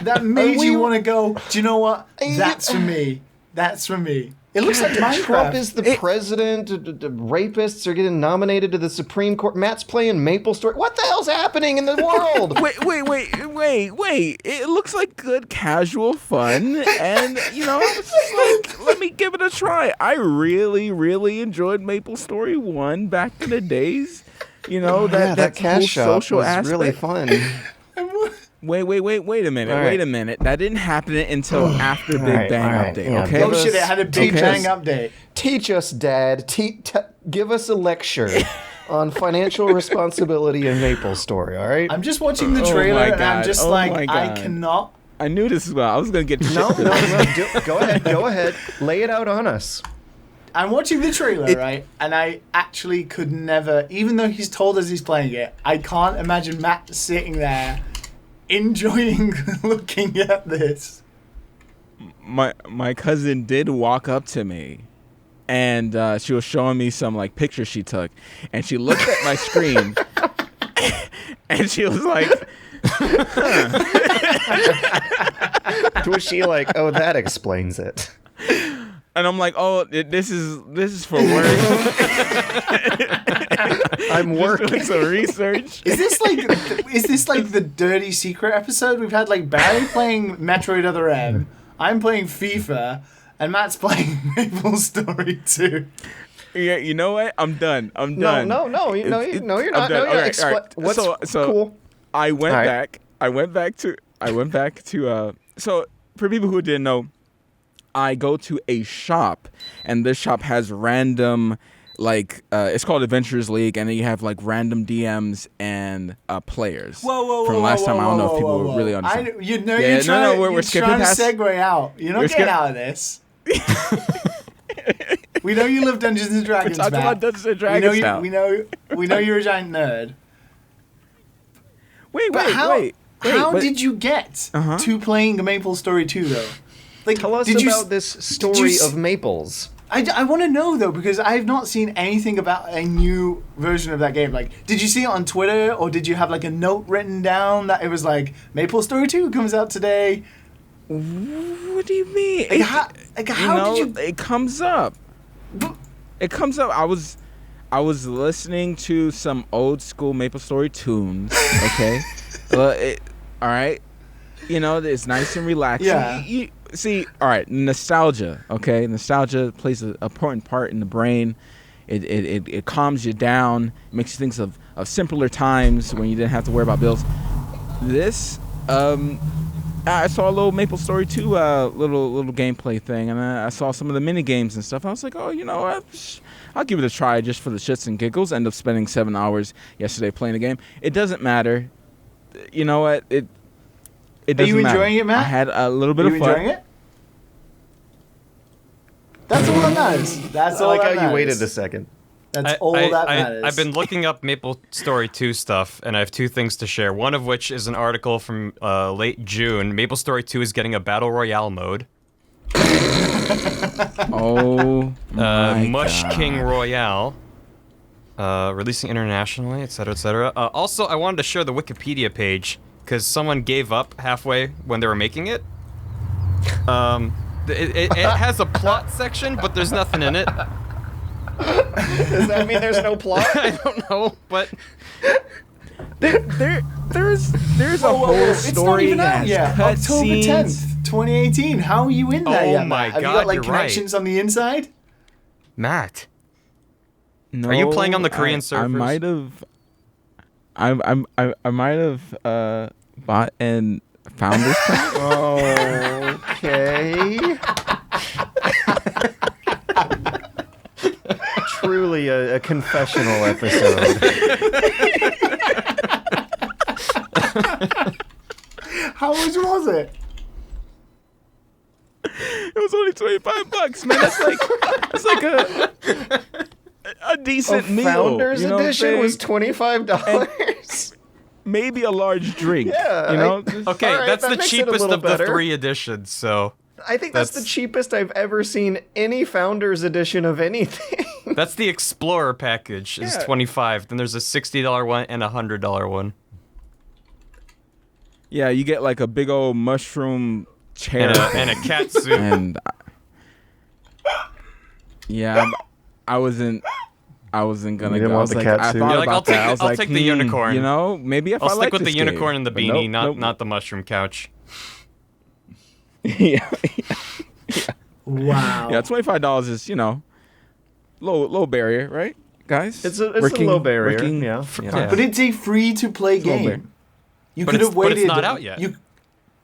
that made you want to go, do you know what? That's for me. That's for me. It looks like Minecraft. Trump is the president. The rapists are getting nominated to the Supreme Court. Matt's playing Maple Story. What the hell's happening in the world? Wait. It looks like good casual fun. And, I was just like, let me give it a try. I really, really enjoyed Maple Story 1 back in the days. That cash shop social was aspect. really fun. Wait a minute. Right. Wait a minute. That didn't happen until after Big Bang Update, yeah. okay? Oh shit, it had a Big Bang update. Teach us, Dad. Give us a lecture on financial responsibility in Maple Story, all right? I'm just watching the trailer and I'm just I cannot. I knew this as well. I was going to get No, go ahead. Lay it out on us. I'm watching the trailer, right? And I actually could never, even though he's told us he's playing it, I can't imagine Matt sitting there enjoying looking at this. My cousin did walk up to me, and she was showing me some pictures she took, and she looked at my screen, and she was like, Was she like, oh, that explains it? and I'm like, oh, this is for work. I'm working. Doing some research. Is this like the dirty secret episode? We've had Barry playing Metroid Other M, I'm playing FIFA, and Matt's playing Maple Story 2. Yeah, you know what? I'm done. No, you're not. I'm No, done. you're All right. What's So cool? I went All right. back. I went back to. So for people who didn't know, I go to a shop, and this shop has random, it's called Adventures League, and then you have random DMs and players. Whoa! From last time, I don't know if people whoa. really understand. You're trying we're to skipping past. segue out. You're not getting out of this. We know you love Dungeons and Dragons. We're talking Matt. about Dungeons and Dragons now. We know you're a giant nerd. Wait. How did you get to playing Maple Story 2 though? Tell us about this story of Maples. I want to know though, because I've not seen anything about a new version of that game. Did you see it on Twitter, or did you have a note written down that it was Maple Story 2 comes out today? What do you mean? How did you? It comes up. It comes up. I was listening to some old school Maple Story tunes. Okay, all right. It's nice and relaxing. Yeah. You see, all right, nostalgia. Okay, nostalgia plays an important part in the brain. It calms you down, makes you think of simpler times when you didn't have to worry about bills. This, I saw a little Maple Story 2 little gameplay thing, and I saw some of the mini games and stuff. I was like, oh, I'll give it a try just for the shits and giggles. Ended up spending 7 hours yesterday playing the game. It doesn't matter. You know what? It doesn't Are you matter. enjoying it, Matt? I had a little bit Are you of fun. enjoying it? That's all that matters. That's all that matters. You waited a second. That's all that matters. I've been looking up Maple Story 2 stuff, and I have 2 things to share. One of which is an article from late June. Maple Story 2 is getting a Battle Royale mode. Oh my Mush God. King Royale. Releasing internationally, etc., etc. Also, I wanted to share the Wikipedia page, because someone gave up halfway when they were making it. It has a plot section, but there's nothing in it. Does that mean there's no plot? I don't know, but There's a whole It's not story even that out has yet. cut October scenes. 10th, 2018. How are you in there Oh yet, my Matt? Have God, you got you're connections on the inside? Matt, No, Are you playing on the Korean servers? I might have. I might have bought and found this. Okay. Truly a confessional episode. How much was it? It was only $25, man. That's like a decent meal. Founders you know what I'm edition saying? was $25. Maybe a large drink. Yeah, you know. Okay, All right, that's that the makes it a cheapest little of the better. 3 editions, so I think that's the cheapest I've ever seen any Founders edition of anything. that's the Explorer package is Yeah. $25. Then there's a $60 one and a $100 one. Yeah, you get like a big old mushroom chair and a cat suit. And yeah, I wasn't gonna You didn't go. I want was the like, cat I suit? thought You're like, about that. I was I'll like, take the unicorn. You know, maybe if I'll I stick like with the this unicorn game. and the But beanie, nope. not the mushroom couch. Yeah. Wow. Yeah, $25 is, low barrier, right, guys? It's a low barrier. Yeah. But it's a free-to-play It's a little game. You But could have waited. it's not out yet.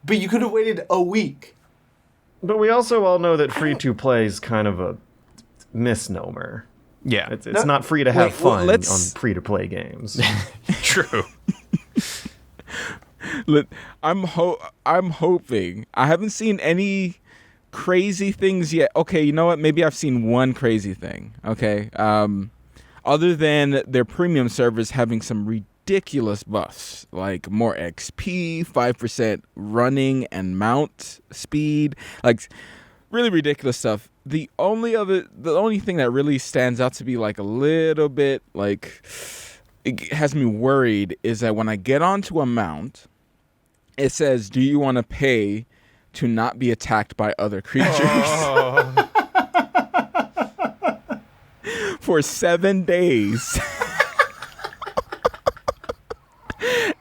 But you could have waited a week. But we also all know that free to play is kind of a misnomer. Yeah, It's not free to have fun let's- on free to play games. true. Look, I'm hoping. I haven't seen any crazy things yet. Okay, you know what? Maybe I've seen one crazy thing. Okay, other than their premium servers having some ridiculous buffs, like more XP, 5% running and mount speed, like really ridiculous stuff. The only thing that really stands out to be like a little bit like it has me worried is that when I get onto a mount, it says, "Do you want to pay to not be attacked by other creatures?" Oh. For 7 days.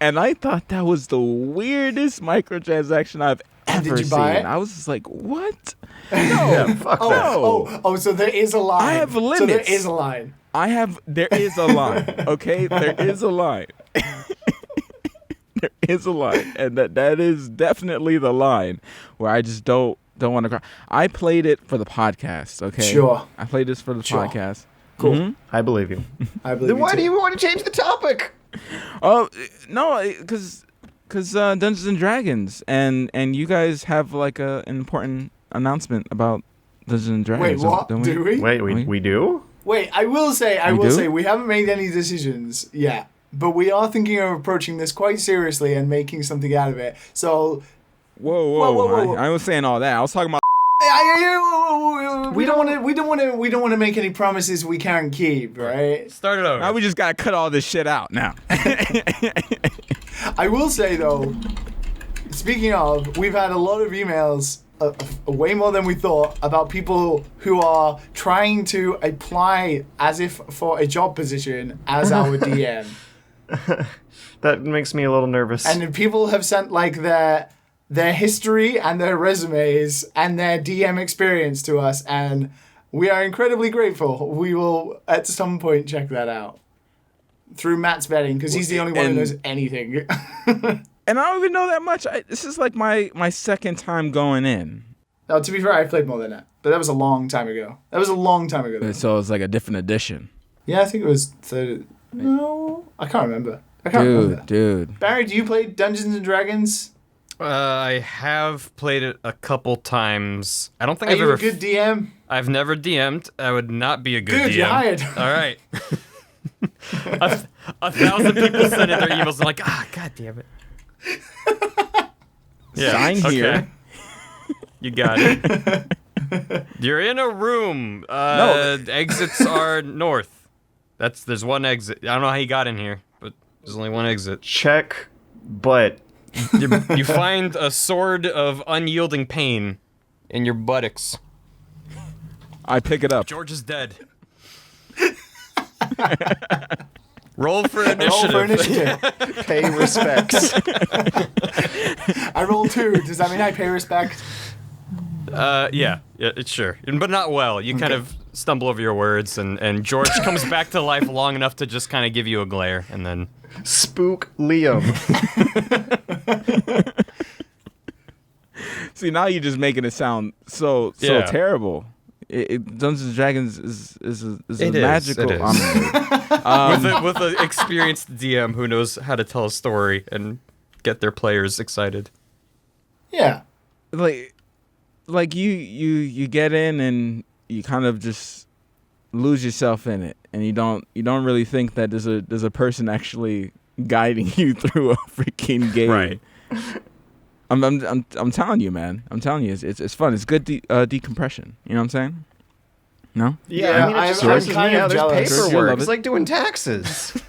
And I thought that was the weirdest microtransaction I've ever Did you buy seen. it? I was just like, what? Yeah, fuck that. Oh, so there is a line. I have limits. So there is a line. There is a line, okay? There is a line. There is a line. And that is definitely the line where I just don't want to cry. I played it for the podcast, okay? Sure. I played this for the Sure. podcast. Cool. Mhm. I believe you. I believe Then you why too. do you want to change the topic? Oh no, because Dungeons and Dragons, and you guys have like an important announcement about Dungeons and Dragons. Wait, what? Don't we? Do we? Wait, we do? Wait, I will say do? we haven't made any decisions yet, but we are thinking of approaching this quite seriously and making something out of it. So Whoa. I was saying all that. I was talking about. we don't want to make any promises we can't keep, right? Start it over. Now we just gotta cut all this shit out now. I will say though, speaking of, we've had a lot of emails, way more than we thought, about people who are trying to apply as if for a job position as our DM. That makes me a little nervous. And people have sent like their history and their resumes and their DM experience to us, and we are incredibly grateful. We will at some point check that out through Matt's vetting, because he's the only one who knows anything. And I don't even know that much. This is like my second time going in. Now, to be fair, I played more than that, but that was a long time ago. Though. So it's like a different edition. Yeah, I think it was no, I can't remember. remember. Dude. Barry, do you play Dungeons and Dragons? I have played it a couple times. I don't think Are I've you ever. a good DM? I've never DM'd. I would not be a good Good, DM. you're hired. All right. 1,000 people send in their emails and like, god damn it. Yeah. Sign here. You got it. You're in a room. No. Exits are north. There's one exit. I don't know how you got in here, but there's only one exit. Check, but You find a sword of unyielding pain in your buttocks. I pick it up. George is dead. Roll for initiative. pay respects. I rolled 2. Does that mean I pay respect? Yeah, it's sure. But not well. You kind of stumble over your words, and George comes back to life long enough to just kind of give you a glare, and then... Spook Liam. See, now you're just making it sound so Yeah. terrible. Dungeons and Dragons is a It is, magical. it is. With an experienced DM who knows how to tell a story and get their players excited. Yeah. like you get in and you kind of just lose yourself in it, and you don't really think that there's a person actually guiding you through a freaking game. Right. I'm telling you, man. I'm telling you, it's fun. It's good decompression. You know what I'm saying? No? Yeah, I mean, it just I'm stresses kind me of out. There's jealous. You'll paperwork. love It's it. like doing taxes.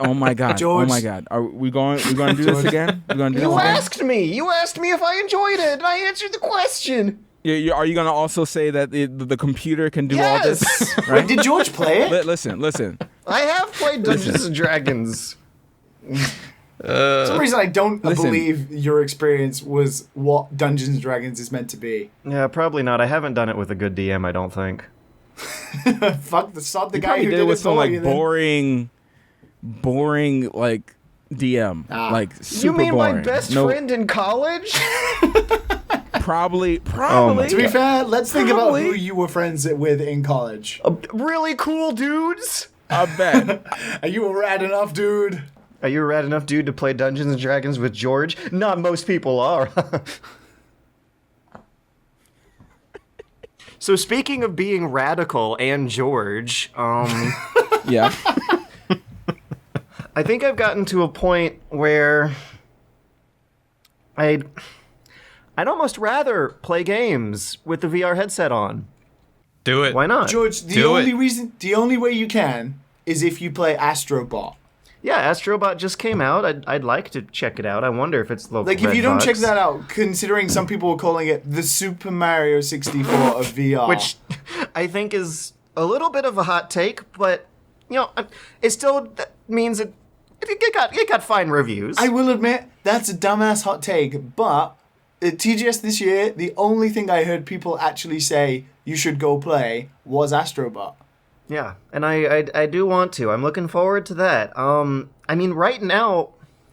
Oh my god! George. Oh my god! Are we going? We going to do this again? We going to do You this again? asked me. You asked me if I enjoyed it, and I answered the question. Are you going to also say that the computer can do all this? Yes. Right? Did George play it? Listen. I have played Dungeons and Dragons. For some reason, I don't Listen. believe your experience was what Dungeons and Dragons is meant to be. Yeah, probably not. I haven't done it with a good DM, I don't think. Fuck the sod the You guy probably who did did it it with some for like you. Then. boring like DM, like super You mean boring. my best No, friend in college? Probably. To be fair, let's think about Probably. who you were friends with in college. Really cool dudes? I bet. Are you a rad enough, dude? Are you a rad enough dude to play Dungeons and Dragons with George? Not most people are. So speaking of being radical and George, Yeah. I think I've gotten to a point where I'd almost rather play games with the VR headset on. Do it. Why not? George, the Do only it. reason, the only way you can is if you play Astrobot. Yeah, Astrobot just came out. I'd like to check it out. I wonder if it's local. Like, if you don't Redbox. check that out, considering some people are calling it the Super Mario 64 of VR. Which I think is a little bit of a hot take, but you know, it still means it got fine reviews. I will admit, that's a dumbass hot take, but at TGS this year, the only thing I heard people actually say you should go play was Astrobot. Yeah, and I do want to. I'm looking forward to that. I mean, right now,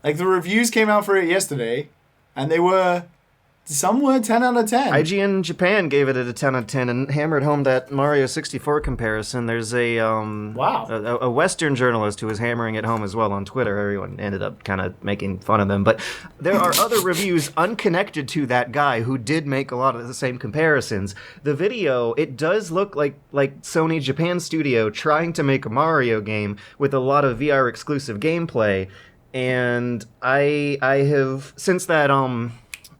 Like, the reviews came out for it yesterday, and they were... Some were 10 out of 10. IGN Japan gave it a 10 out of 10 and hammered home that Mario 64 comparison. There's a Wow. a Western journalist who was hammering it home as well on Twitter. Everyone ended up kind of making fun of them, but there are other reviews unconnected to that guy who did make a lot of the same comparisons. The video, it does look like Sony Japan Studio trying to make a Mario game with a lot of VR exclusive gameplay, and I have since that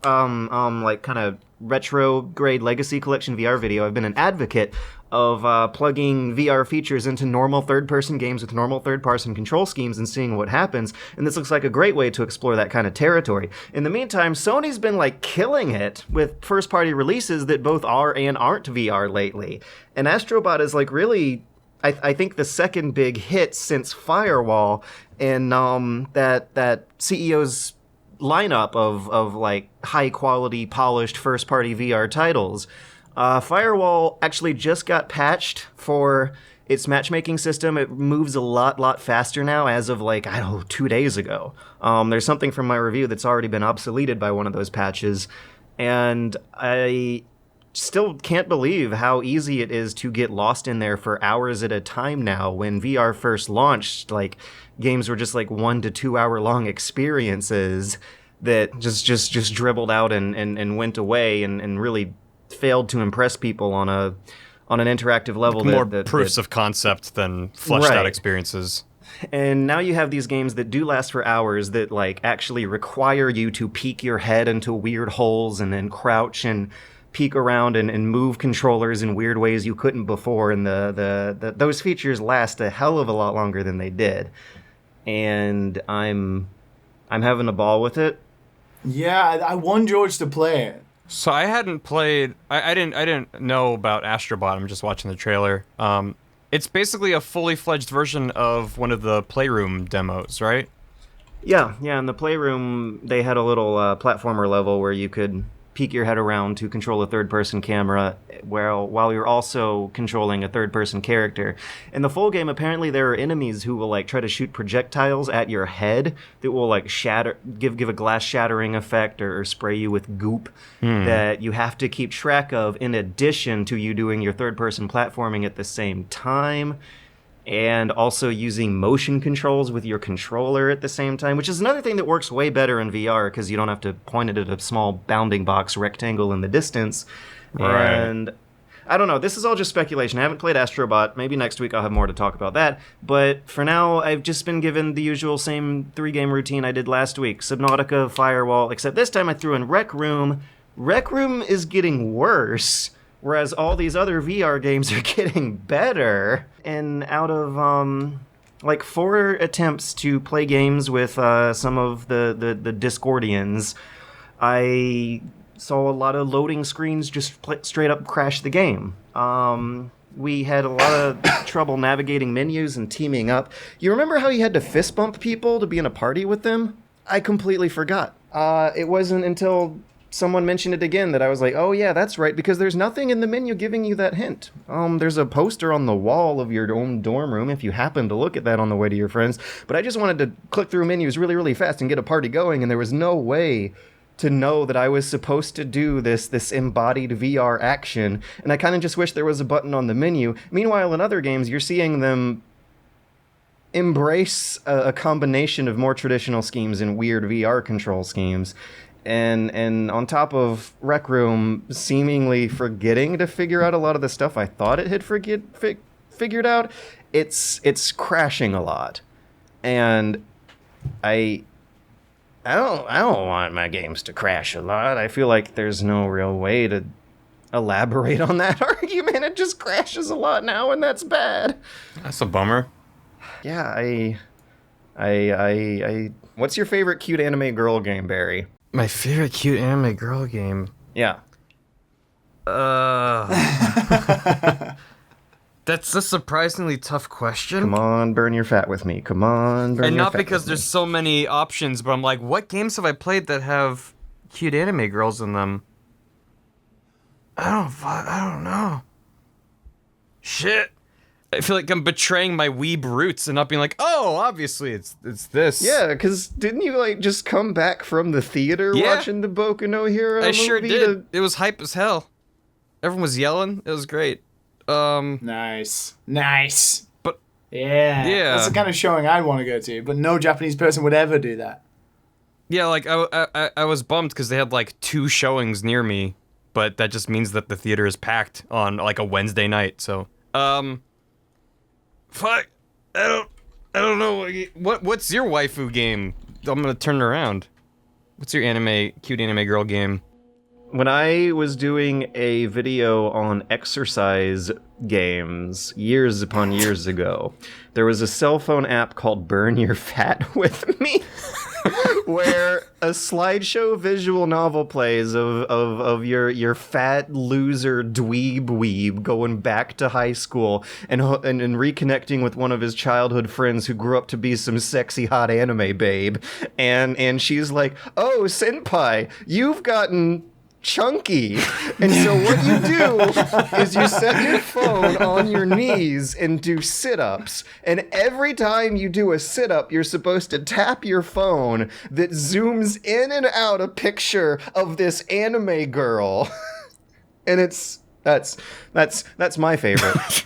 like kind of retrograde Legacy Collection VR video, I've been an advocate of plugging VR features into normal third-person games with normal third-person control schemes and seeing what happens, and this looks like a great way to explore that kind of territory. In the meantime, Sony's been like killing it with first-party releases that both are and aren't VR lately, and Astrobot is like really, I think, the second big hit since Firewall, and that CEO's lineup of like high quality polished first party VR titles. Firewall actually just got patched for its matchmaking system. It moves a lot faster now as of like, I don't know, 2 days ago. There's something from my review that's already been obsoleted by one of those patches, and I still can't believe how easy it is to get lost in there for hours at a time now. When VR first launched, like, games were just like 1 to 2 hour long experiences that just dribbled out and went away and really failed to impress people on an interactive level. More proofs of concept than fleshed out experiences. And now you have these games that do last for hours that like actually require you to peek your head into weird holes and then crouch and peek around and move controllers in weird ways you couldn't before, and those features last a hell of a lot longer than they did. And I'm having a ball with it. Yeah, I want George to play it. So I hadn't played. I didn't know about Astrobot. I'm just watching the trailer. It's basically a fully fledged version of one of the Playroom demos, right? Yeah. In the Playroom, they had a little platformer level where you could peek your head around to control a third-person camera while you're also controlling a third-person character. In the full game, apparently there are enemies who will like try to shoot projectiles at your head that will like shatter, give a glass shattering effect or spray you with goop that you have to keep track of in addition to you doing your third-person platforming at the same time. And also using motion controls with your controller at the same time, which is another thing that works way better in VR because you don't have to point it at a small bounding box rectangle in the distance. Right. And I don't know. This is all just speculation. I haven't played Astrobot. Maybe next week I'll have more to talk about that. But for now, I've just been given the usual same 3-game routine I did last week. Subnautica, Firewall, except this time I threw in Rec Room. Rec Room is getting worse, whereas all these other VR games are getting better. And out of like 4 attempts to play games with some of the Discordians, I saw a lot of loading screens just straight up crash the game. We had a lot of trouble navigating menus and teaming up. You remember how you had to fist bump people to be in a party with them? I completely forgot. It wasn't until someone mentioned it again that I was like, oh yeah, that's right, because there's nothing in the menu giving you that hint. There's a poster on the wall of your own dorm room if you happen to look at that on the way to your friends, but I just wanted to click through menus really, really fast and get a party going, and there was no way to know that I was supposed to do this embodied VR action, and I kind of just wish there was a button on the menu. Meanwhile, in other games, you're seeing them embrace a combination of more traditional schemes and weird VR control schemes. And on top of Rec Room seemingly forgetting to figure out a lot of the stuff I thought it had figured out, it's crashing a lot. And I don't want my games to crash a lot. I feel like there's no real way to elaborate on that argument. It just crashes a lot now, and that's bad. That's a bummer. Yeah, I what's your favorite cute anime girl game, Barry? My favorite cute anime girl game. Yeah. That's a surprisingly tough question. Come on, burn your fat with me. Come on, burn and your not fat because with there's me. so many options, but I'm like, what games have I played that have cute anime girls in them? I don't know. Shit. I feel like I'm betraying my weeb roots and not being like, oh, obviously it's this. Yeah, because didn't you like just come back from the theater watching the Boku no Hero I movie? sure did. It was hype as hell. Everyone was yelling. It was great. Nice. But Yeah. That's the kind of showing I'd want to go to, but no Japanese person would ever do that. yeah, like I was bummed because they had like 2 showings near me, but that just means that the theater is packed on like a Wednesday night. So, fuck, I don't know. What's your waifu game? I'm gonna turn it around. What's your cute anime girl game? When I was doing a video on exercise games years upon years ago, there was a cell phone app called Burn Your Fat with Me, where a slideshow visual novel plays of your fat loser dweeb weeb going back to high school and reconnecting with one of his childhood friends who grew up to be some sexy hot anime babe, and she's like, oh senpai, you've gotten chunky. And so what you do is you set your phone on your knees and do sit-ups, and every time you do a sit-up you're supposed to tap your phone that zooms in and out a picture of this anime girl. And that's my favorite.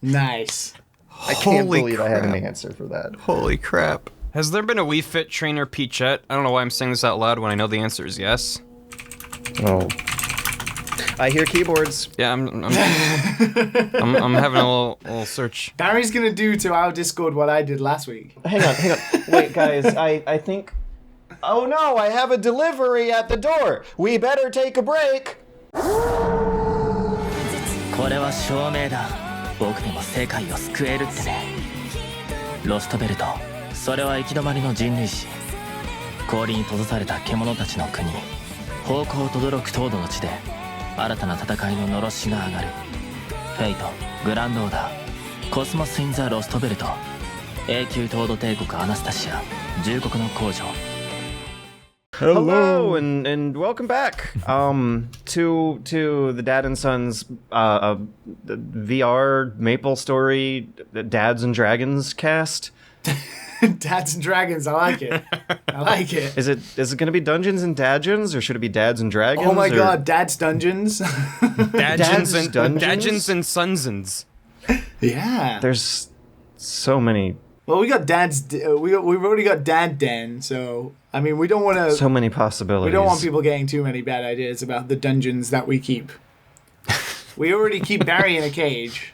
Nice. I can't Holy believe I had an crap. answer for that. Holy crap. Has there been a Wii Fit trainer Peachette? I don't know why I'm saying this out loud when I know the answer is yes. Oh, I hear keyboards. Yeah, I'm having a little search. Barry's gonna do to our Discord what I did last week. Hang on. Wait, guys, I think... Oh no, I have a delivery at the door. We better take a break. これは証明だ。僕にも世界を救えるってね。ロストベルト、それは行き止まりの人類史。氷に閉ざされた獣たちの国。方向とどろく東土の地で新たな戦いののろしが上がる。フェイト、グランドオーダー、コスモス・イン・ザ・ロストベルト、永久東土帝国アナスタシア、重国の工場。Hello and welcome back to the Dad and Sons VR Maple Story Dads and Dragons cast. Dads and Dragons, I like it. I like it. Is it going to be Dungeons and Dadgens, or should it be Dads and Dragons? Oh my or... god, Dad's Dungeons. Dadgens and Dungeons? Dadgens and Sunsons. Yeah. There's so many. Well, we got Dad's. We've already got Dad Den, so I mean, we don't want to. So many possibilities. We don't want people getting too many bad ideas about the dungeons that we keep. We already keep Barry in a cage.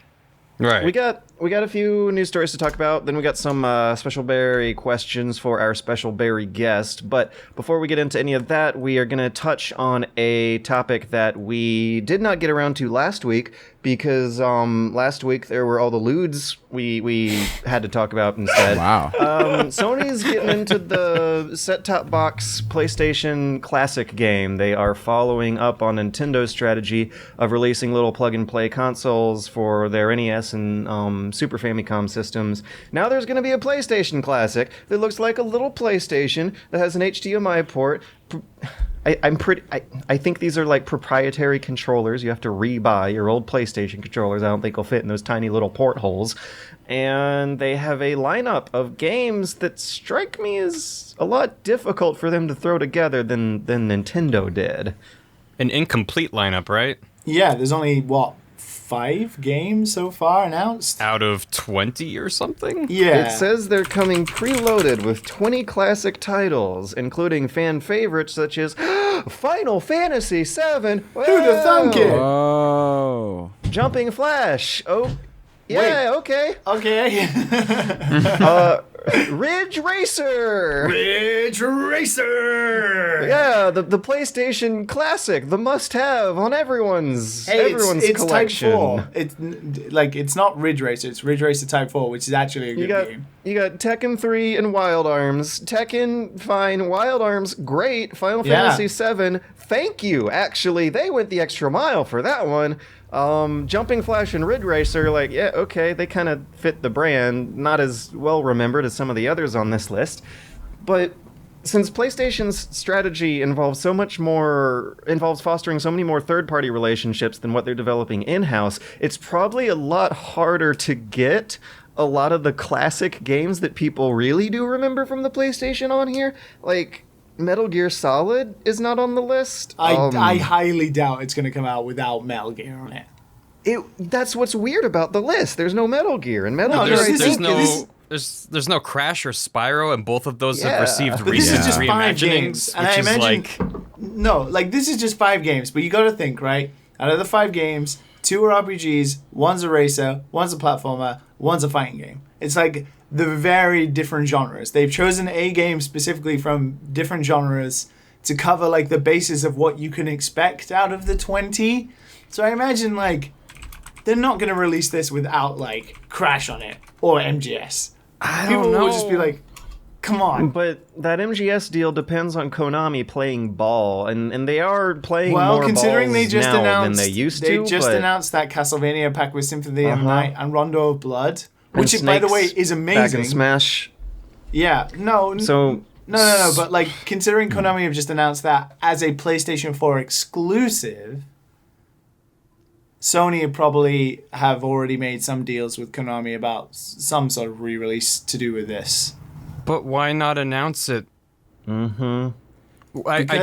Right. We got a few news stories to talk about. Then we got some special Barry questions for our special Barry guest. But before we get into any of that, we are going to touch on a topic that we did not get around to last week because last week there were all the lewds we had to talk about instead. Wow. Sony's getting into the set-top box PlayStation Classic game. They are following up on Nintendo's strategy of releasing little plug-and-play consoles for their NES and Super Famicom systems. Now there's going to be a PlayStation Classic that looks like a little PlayStation that has an HDMI port. I think these are like proprietary controllers. You have to re-buy your old PlayStation controllers. I don't think will fit in those tiny little portholes. And they have a lineup of games that strike me as a lot difficult for them to throw together than Nintendo did. An incomplete lineup, right? Yeah, there's only, 5 games so far announced? Out of 20 or something? Yeah. It says they're coming preloaded with 20 classic titles, including fan favorites such as Final Fantasy VII. Who'd have thunk it? Oh. Jumping Flash. Oh, yeah, okay. Okay. Ridge Racer. Ridge Racer! Yeah, the PlayStation Classic, the must-have on everyone's it's collection. Type 4. It's not Ridge Racer, it's Ridge Racer Type 4, which is actually a good game. You got Tekken 3 and Wild Arms. Tekken, fine. Wild Arms, great. Final Fantasy VII, thank you. Actually, they went the extra mile for that one. Jumping Flash and Ridge Racer, okay, they kind of fit the brand. Not as well remembered as some of the others on this list. But since PlayStation's strategy involves fostering so many more third-party relationships than what they're developing in-house, it's probably a lot harder to get a lot of the classic games that people really do remember from the PlayStation on here. Like, Metal Gear Solid is not on the list. I highly doubt it's going to come out without Metal Gear on it. That's what's weird about the list. There's no Metal Gear, and Metal Gear. There's no Crash or Spyro, and both of those have received but this is just 5 reimaginings, games, and which I is imagine this is just 5 games. But you got to think, right? Out of the 5 games, 2 are RPGs, 1's a racer, 1's a platformer, 1's a fighting game. It's like the very different genres. They've chosen a game specifically from different genres to cover like the basis of what you can expect out of the 20. So I imagine they're not going to release this without Crash on it or MGS. People will just be like, come on. But that MGS deal depends on Konami playing ball, and they are playing more considering balls now than they used to. They just announced that Castlevania pack with Symphony of Night and Rondo of Blood, which, by the way, is amazing. Back in Smash. Yeah, no. So No, but considering Konami have just announced that as a PlayStation 4 exclusive, Sony probably have already made some deals with Konami about some sort of re-release to do with this. But why not announce it? I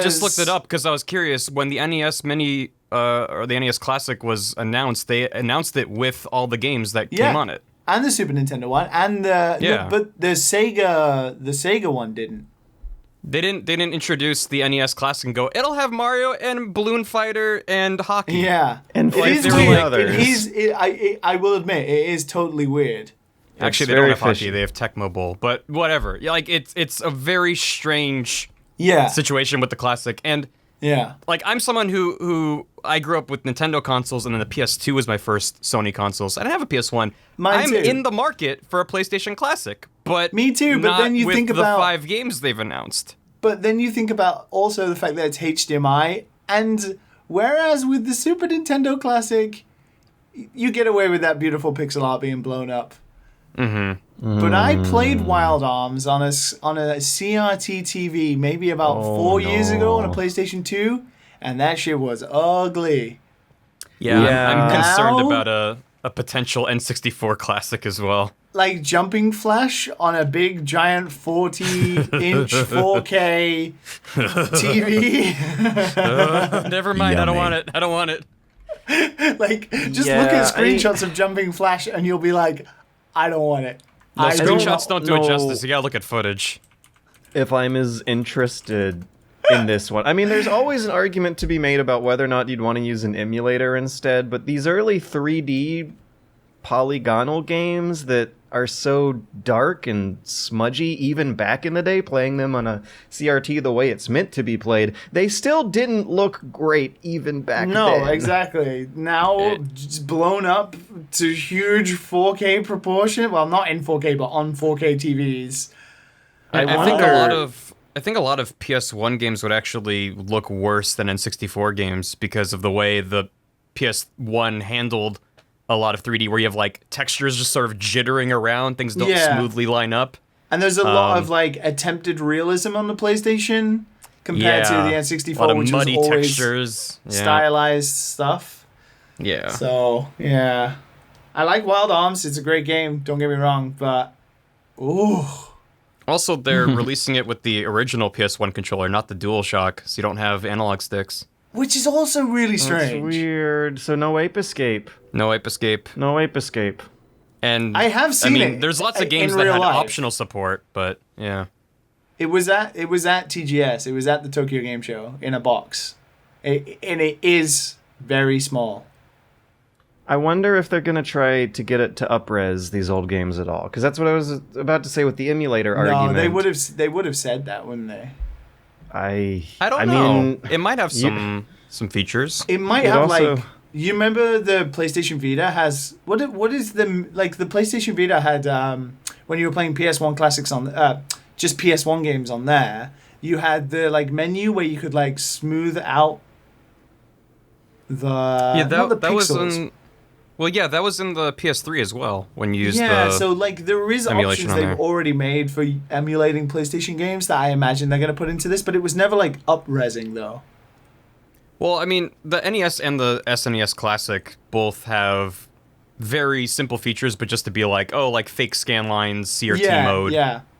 just looked it up because I was curious. When the NES Mini or the NES Classic was announced, they announced it with all the games that came on it. And the Super Nintendo one, and but the Sega one didn't. They didn't introduce the NES Classic and go, it'll have Mario and Balloon Fighter and hockey. Yeah, and it is weird. others. I will admit, it is totally weird. Actually, they don't have hockey; they have Tecmo Bowl. But whatever. Yeah, it's a very strange situation with the Classic. And I'm someone who I grew up with Nintendo consoles, and then the PS2 was my first Sony consoles. I didn't have a PS1. I'm in the market for a PlayStation Classic, but me too. But then you think about the 5 games they've announced. But then you think about also the fact that it's HDMI, and whereas with the Super Nintendo Classic, you get away with that beautiful pixel art being blown up. Mm-hmm. But I played Wild Arms on a CRT TV maybe about 4 years ago on a PlayStation 2, and that shit was ugly. Yeah. I'm concerned about a potential N64 Classic as well. Like Jumping Flash on a big giant 40-inch 4K TV. Never mind, Yummy. I don't want it. Just look at screenshots of Jumping Flash and you'll be like, I don't want it. No, screenshots don't do it justice. You gotta look at footage. If I'm as interested in this one. I mean, there's always an argument to be made about whether or not you'd want to use an emulator instead, but these early 3D polygonal games that are so dark and smudgy, even back in the day, playing them on a CRT the way it's meant to be played, they still didn't look great even back then. No, exactly. Now, just blown up to huge 4K proportion. Well, not in 4K, but on 4K TVs. I think a lot of PS1 games would actually look worse than N64 games because of the way the PS1 handled a lot of 3D, where you have like textures just sort of jittering around, things don't smoothly line up. And there's a lot of like attempted realism on the PlayStation compared to the N64, a lot of which muddy was always textures, stylized stuff. Yeah. So yeah, I like Wild Arms. It's a great game. Don't get me wrong, but ooh. Also, they're releasing it with the original PS1 controller, not the DualShock, so you don't have analog sticks. Which is also really strange. That's weird. So no Ape Escape. No Ape Escape. No Ape Escape. And I have seen it. There's lots of games in that real had life. optional support, but yeah. It was at TGS. It was at the Tokyo Game Show in a box, and it is very small. I wonder if they're gonna try to get it to upres these old games at all, because that's what I was about to say with the emulator argument. No, they would have said that, wouldn't they? I don't know. mean, It might have some features. It might It have also- like. You remember the PlayStation Vita has what is the PlayStation Vita had when you were playing PS1 classics on just PS1 games on there. You had the like menu where you could like smooth out the not the that was pixels. in. Well, yeah, that was in the PS3 as well when you used so like there is emulation options on they've there. already made for emulating PlayStation games that I imagine they're gonna put into this, but it was never like up-resing though. Well, I mean, the NES and the SNES Classic both have very simple features, but just to be like, like fake scan lines, CRT mode,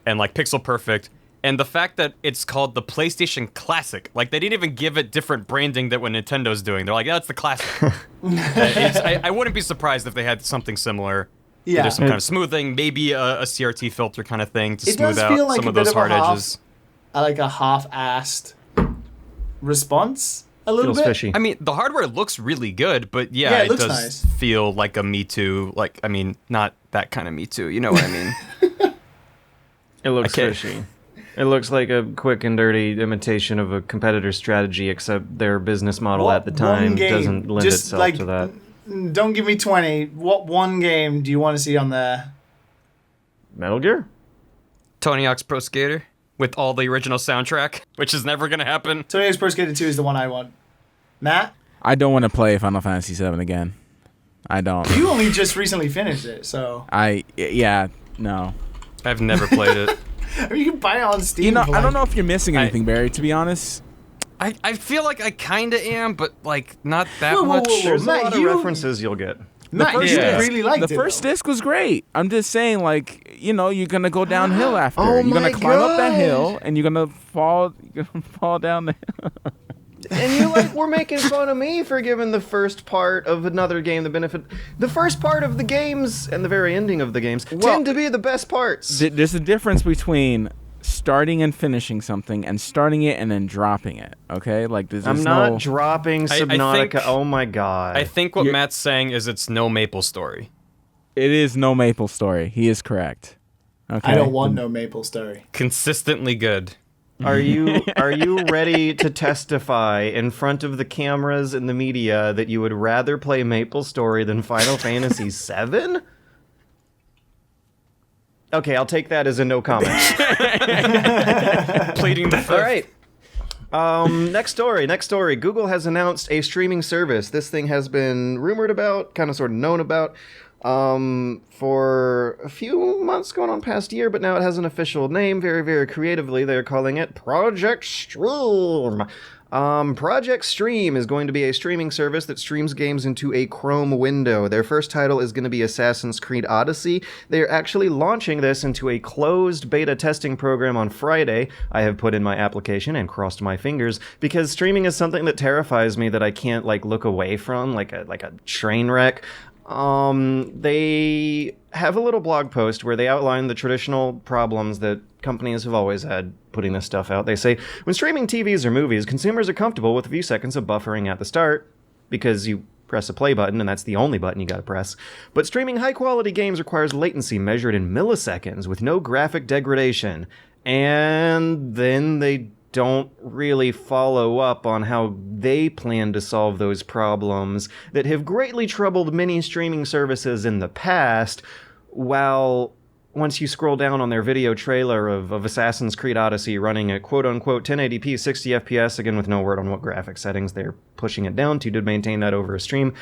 and like pixel perfect. And the fact that it's called the PlayStation Classic, like they didn't even give it different branding than what Nintendo's doing. They're like, it's the Classic. I wouldn't be surprised if they had something similar. Yeah. There's some kind of smoothing, maybe a CRT filter kind of thing to It smooth does out feel like some a of bit those of a hard half- edges. Like a half-assed response a little feels bit. fishy. I mean, the hardware looks really good, but Yeah, it it looks does nice. feel like a Me Too. Like, I mean, not that kind of Me Too. You know what I mean? It looks Okay. fishy. It looks like a quick and dirty imitation of a competitor's strategy, except their business model at the One time game, doesn't lend just itself like, to that. Don't give me 20. What one game do you want to see on there? Metal Gear? Tony Hawk's Pro Skater with all the original soundtrack, which is never gonna happen. Tony Hawk's Pro Skater 2 is the one I want. Matt, I don't want to play Final Fantasy VII again. I don't. you only just recently finished it, so No. I've never played it. I mean, you can buy it on Steam. You know, for, I don't like- know if you're missing anything, Barry. To be honest, I feel like I kinda am, but like not that Whoa, whoa, much. whoa, whoa. There's Matt, a lot of you- references you'll get. Matt, first you disc- really liked the it. first though. disc was great. I'm just saying, like, you're gonna go downhill after. Oh you're gonna my climb up that God. hill, and you're gonna fall. You're gonna fall down the hill. And we're making fun of me for giving the first part of another game the benefit. The first part of the games and the very ending of the games tend to be the best parts. There's a difference between starting and finishing something and starting it and then dropping it. Okay, like there's I'm no. not dropping I Subnautica. think- Oh my god. I think what Matt's saying is it's no Maple Story. It is no Maple Story. He is correct. Okay. I don't want no Maple Story. Consistently good. Are you ready to testify in front of the cameras and the media that you would rather play Maple Story than Final Fantasy VII? Okay, I'll take that as a no comment. Pleading the fifth. All right. Next story. Google has announced a streaming service. This thing has been rumored about, kind of sort of known about, for a few months, going on past year, but now it has an official name. Very, very creatively, they're calling it Project Stream. Project Stream is going to be a streaming service that streams games into a Chrome window. Their first title is going to be Assassin's Creed Odyssey. They're actually launching this into a closed beta testing program on Friday. I have put in my application and crossed my fingers because streaming is something that terrifies me that I can't look away from, like a train wreck. They have a little blog post where they outline the traditional problems that companies have always had putting this stuff out. They say, when streaming TVs or movies, consumers are comfortable with a few seconds of buffering at the start because you press a play button, and that's the only button you gotta press. But streaming high-quality games requires latency measured in milliseconds with no graphic degradation. And then they don't really follow up on how they plan to solve those problems that have greatly troubled many streaming services in the past, while once you scroll down on their video trailer of Assassin's Creed Odyssey running at quote-unquote 1080p 60 FPS, again with no word on what graphic settings they're pushing it down to maintain that over a stream,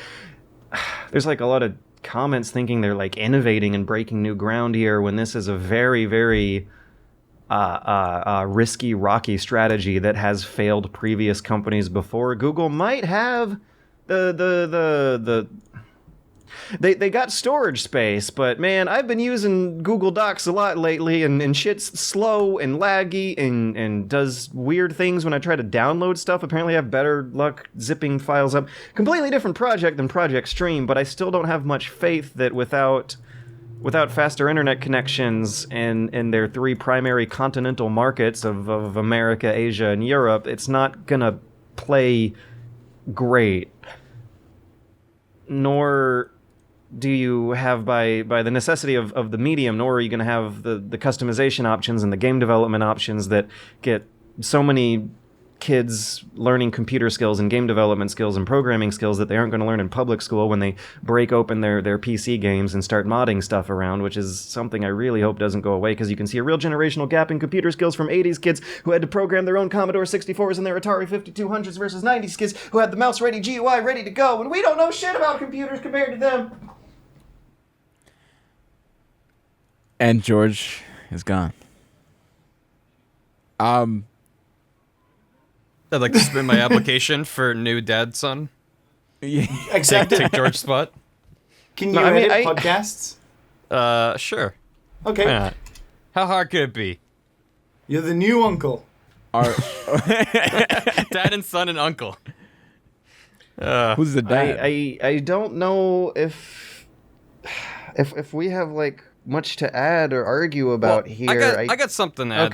there's like a lot of comments thinking they're like innovating and breaking new ground here when this is a very, very risky, rocky strategy that has failed previous companies before. Google might have They got storage space, but man, I've been using Google Docs a lot lately, and shit's slow and laggy and does weird things when I try to download stuff. Apparently I have better luck zipping files up. Completely different project than Project Stream, but I still don't have much faith that without faster internet connections in their three primary continental markets of America, Asia, and Europe, it's not gonna play great. Nor do you have, by the necessity of the medium, nor are you going to have the customization options and the game development options that get so many kids learning computer skills and game development skills and programming skills that they aren't going to learn in public school when they break open their PC games and start modding stuff around, which is something I really hope doesn't go away, because you can see a real generational gap in computer skills from 80s kids who had to program their own Commodore 64s and their Atari 5200s versus 90s kids who had the mouse-ready GUI ready to go, and we don't know shit about computers compared to them. And George is gone. I'd like to submit my application for new dad son. Accept it. Take George's spot. Can you edit podcasts? Sure. Okay. Why not? How hard could it be? You're the new uncle. Dad and son and uncle. Who's the dad? I don't know if we have like much to add or argue about here. I got something to add.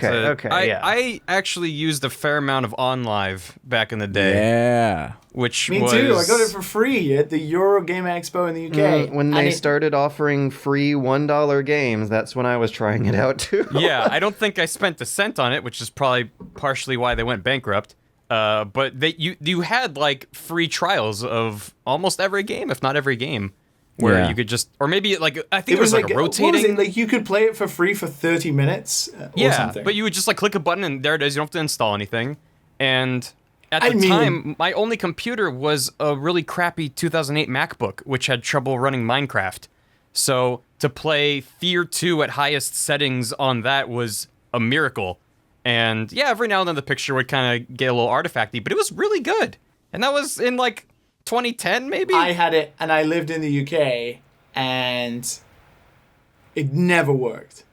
I actually used a fair amount of OnLive back in the day. Yeah. Which Me too. I got it for free at the Eurogame Expo in the UK. When they started offering free $1 games, that's when I was trying it out too. Yeah, I don't think I spent a cent on it, which is probably partially why they went bankrupt. But you had like free trials of almost every game, if not every game. Where you could just, or maybe like, I think it was like a rotating. What was it? Like you could play it for free for 30 minutes or something. But you would just like click a button and there it is. You don't have to install anything. And at the time, my only computer was a really crappy 2008 MacBook, which had trouble running Minecraft. So to play Fear 2 at highest settings on that was a miracle. And yeah, every now and then the picture would kind of get a little artifacty, but it was really good. And that was in like 2010 maybe? I had it and I lived in the UK and it never worked.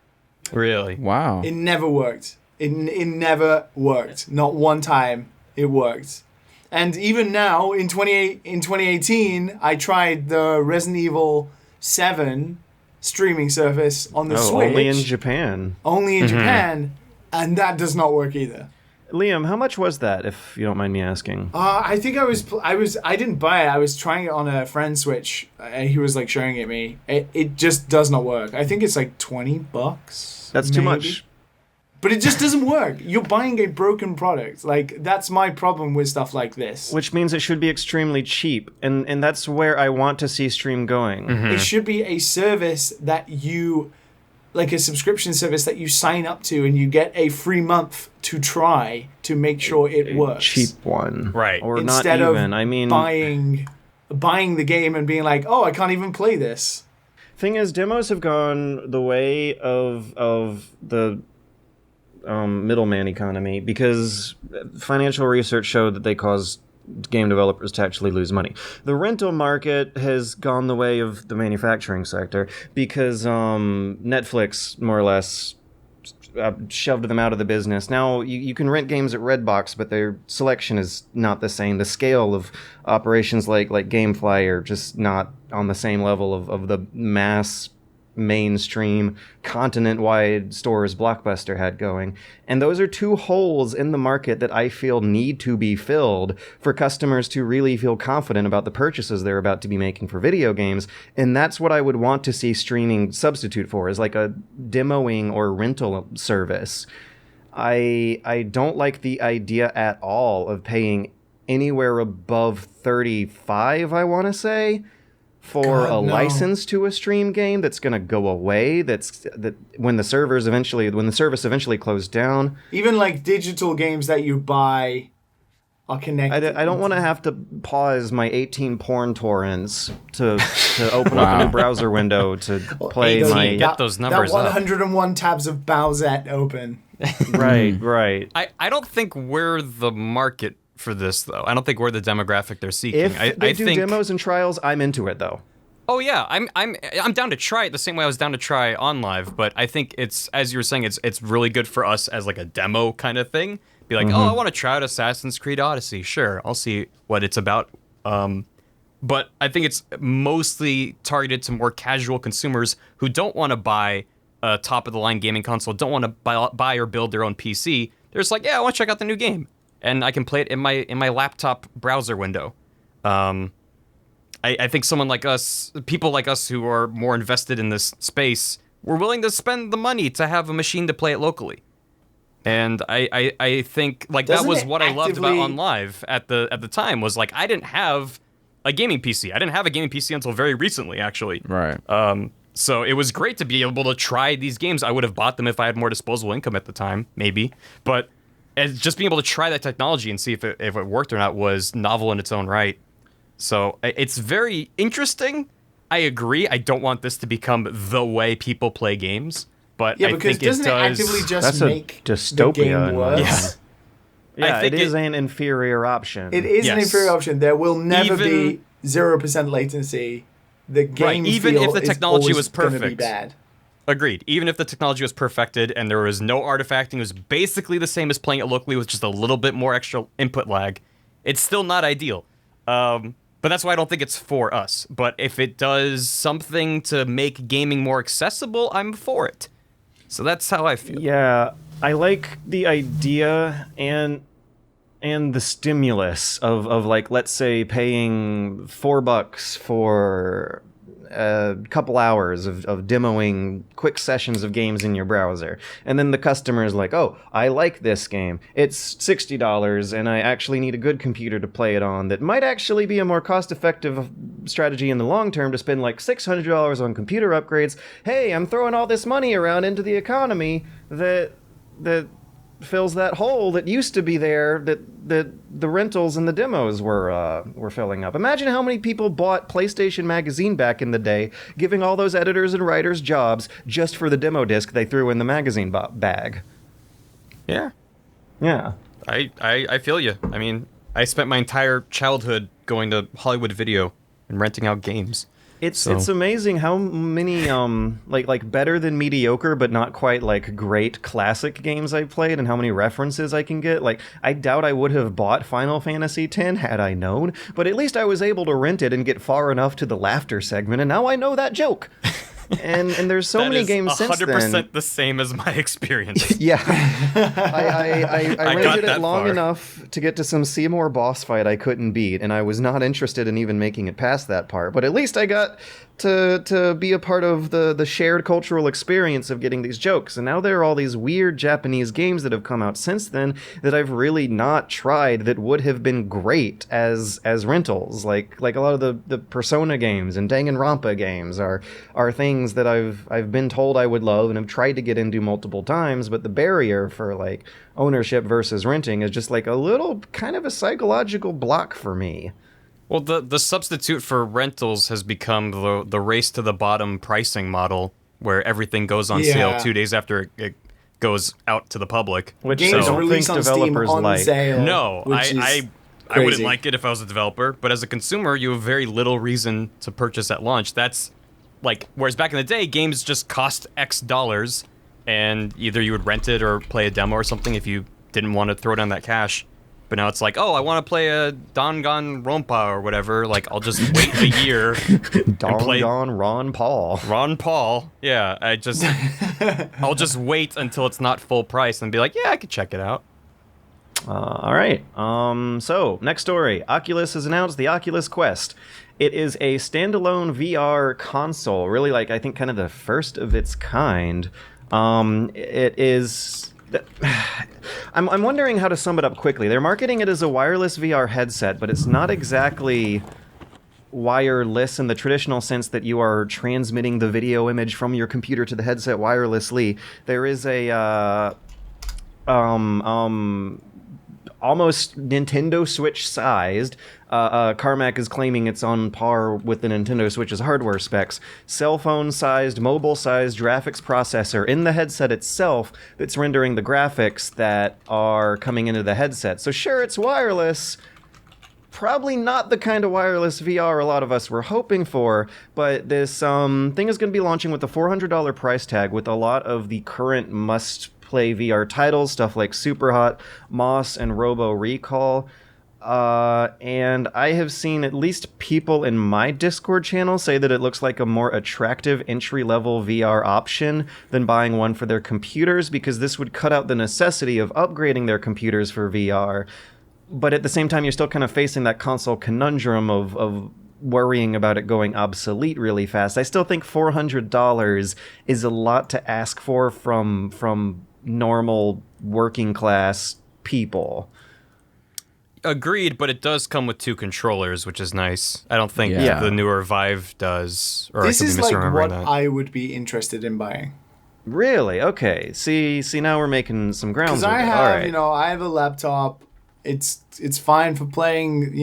Really? Wow. It never worked. It never worked. Not one time it worked. And even now in 2018 I tried the Resident Evil 7 streaming service on the Switch. Only in Japan. Only in Japan, and that does not work either. Liam, how much was that, if you don't mind me asking? I think I didn't buy it. I was trying it on a friend's Switch. He was like showing it me. It just does not work. I think it's like $20. That's too much. But it just doesn't work. You're buying a broken product. Like, that's my problem with stuff like this. Which means it should be extremely cheap, and that's where I want to see Stream going. It should be a service that you, like a subscription service that you sign up to and you get a free month to try to make sure it works. Cheap one. Right. Or instead not even. Of I mean, buying the game and being like, oh, I can't even play this. Thing is, demos have gone the way of the middleman economy, because financial research showed that they cause game developers to actually lose money. The rental market has gone the way of the manufacturing sector, because Netflix more or less shoved them out of the business. Now you can rent games at Redbox, but their selection is not the same. The scale of operations like GameFly are just not on the same level of the mass mainstream continent-wide stores Blockbuster had going. And those are two holes in the market that I feel need to be filled for customers to really feel confident about the purchases they're about to be making for video games. And that's what I would want to see streaming substitute for, is like a demoing or rental service. I don't like the idea at all of paying anywhere above $35, I want to say, for a license to a stream game that's going to go away. That when the service eventually closed down. Even like digital games that you buy are connected. I don't want to have to pause my 18 porn torrents to open up a new browser window to play my. Get those numbers that 101 tabs of Bowsette open. Right. I don't think we're the market for this, though. I don't think we're the demographic they're seeking. If they do demos and trials, I'm into it, though. Oh yeah, I'm down to try it the same way I was down to try OnLive, but I think it's, as you were saying, it's really good for us as like a demo kind of thing. Be like, oh, I want to try out Assassin's Creed Odyssey. Sure, I'll see what it's about. But I think it's mostly targeted to more casual consumers who don't want to buy a top-of-the-line gaming console, don't want to buy or build their own PC. They're just like, yeah, I want to check out the new game, and I can play it in my laptop browser window. I think someone like us, people like us who are more invested in this space, we're willing to spend the money to have a machine to play it locally. And I think like that was what I loved about OnLive at the time, was like I didn't have a gaming PC. I didn't have a gaming PC until very recently, actually. Right. So it was great to be able to try these games. I would have bought them if I had more disposable income at the time, maybe. But just being able to try that technology and see if it worked or not was novel in its own right. So it's very interesting. I agree. I don't want this to become the way people play games, but I think it does. Doesn't it actively just make dystopia the game worse? Yeah, it is an inferior option. It is an inferior option. There will never be 0% latency. The game even if the technology was perfect. Be bad. Agreed. Even if the technology was perfected and there was no artifacting, it was basically the same as playing it locally with just a little bit more extra input lag, it's still not ideal. But that's why I don't think it's for us. But if it does something to make gaming more accessible, I'm for it. So that's how I feel. Yeah, I like the idea and the stimulus of like, let's say, paying $4 for a couple hours of demoing quick sessions of games in your browser. And then the customer is like, oh, I like this game. It's $60 and I actually need a good computer to play it on. That might actually be a more cost-effective strategy in the long term to spend like $600 on computer upgrades. Hey, I'm throwing all this money around into the economy that fills that hole that used to be there that the rentals and the demos were filling up. Imagine how many people bought PlayStation Magazine back in the day, giving all those editors and writers jobs just for the demo disc they threw in the magazine bag. Yeah. Yeah. I feel you. I mean, I spent my entire childhood going to Hollywood Video and renting out games. It's amazing how many like better than mediocre but not quite like great classic games I played, and how many references I can get. Like, I doubt I would have bought Final Fantasy X had I known, but at least I was able to rent it and get far enough to the laughter segment, and now I know that joke. And there's so many games since then. 100% the same as my experience. Yeah. I rented it long enough to get to some Seymour boss fight I couldn't beat, and I was not interested in even making it past that part. But at least I got to be a part of the shared cultural experience of getting these jokes. And now there are all these weird Japanese games that have come out since then that I've really not tried that would have been great as rentals. Like a lot of the Persona games and Danganronpa games are things that I've been told I would love and have tried to get into multiple times, but the barrier for like ownership versus renting is just like a little kind of a psychological block for me. Well, the substitute for rentals has become the race to the bottom pricing model, where everything goes on sale 2 days after it goes out to the public. Which games don't think developers like. No, I wouldn't like it if I was a developer, but as a consumer, you have very little reason to purchase at launch. That's like, whereas back in the day, games just cost X dollars, and either you would rent it or play a demo or something if you didn't want to throw down that cash. But now it's like, oh, I want to play a Danganronpa or whatever. Like, I'll just wait a year and play Ron Paul. Ron Paul. Yeah, I'll just wait until it's not full price and be like, yeah, I could check it out. All right. So, next story. Oculus has announced the Oculus Quest. It is a standalone VR console. Really, like, I think kind of the first of its kind. It is... I'm wondering how to sum it up quickly. They're marketing it as a wireless VR headset, but it's not exactly wireless in the traditional sense that you are transmitting the video image from your computer to the headset wirelessly. There is a almost Nintendo Switch sized. Carmack is claiming it's on par with the Nintendo Switch's hardware specs. Cell phone sized, mobile sized graphics processor in the headset itself that's rendering the graphics that are coming into the headset. So sure, it's wireless. Probably not the kind of wireless VR a lot of us were hoping for, but this thing is going to be launching with a $400 price tag with a lot of the current must-play VR titles, stuff like Superhot, Moss, and Robo Recall. And I have seen at least people in my Discord channel say that it looks like a more attractive entry-level VR option than buying one for their computers, because this would cut out the necessity of upgrading their computers for VR. But at the same time, you're still kind of facing that console conundrum of worrying about it going obsolete really fast. I still think $400 is a lot to ask for from normal working class people. Agreed, but it does come with 2 controllers, which is nice. I don't think Yeah. the newer Vive does. Or This I could is be like misremembering what that. I would be interested in buying. Really? Okay. See, now we're making some grounds Because with I it. have, All right. I have a laptop. It's fine for playing,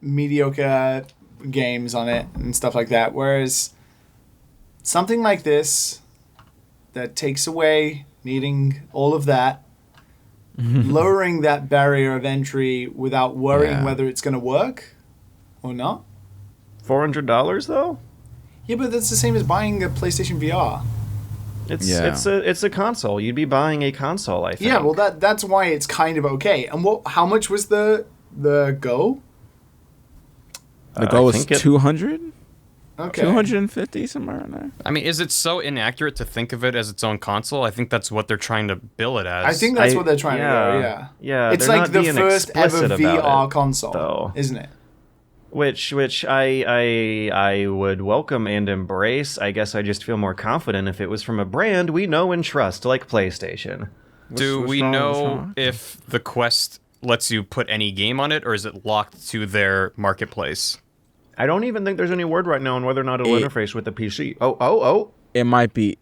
mediocre games on it and stuff like that. Whereas something like this that takes away needing all of that, lowering that barrier of entry without worrying Yeah. whether it's going to work or not. $400 though? Yeah, but that's the same as buying a PlayStation VR. It's a console. You'd be buying a console, I think. Yeah, well that's why it's kind of okay. And how much was the Go? The goal I is think it- 200? Okay. 250, somewhere around there. I mean, is it so inaccurate to think of it as its own console? I think that's what they're trying to bill it as. I think that's what they're trying to do, yeah. Yeah, It's they're like not the being first ever explicit about VR it, console, though. isn't it? Which I would welcome and embrace. I guess I just feel more confident if it was from a brand we know and trust, like PlayStation. Do What's we wrong? What's know wrong? if the Quest lets you put any game on it, or is it locked to their marketplace? I don't even think there's any word right now on whether or not it'll interface with the PC. Oh. It might be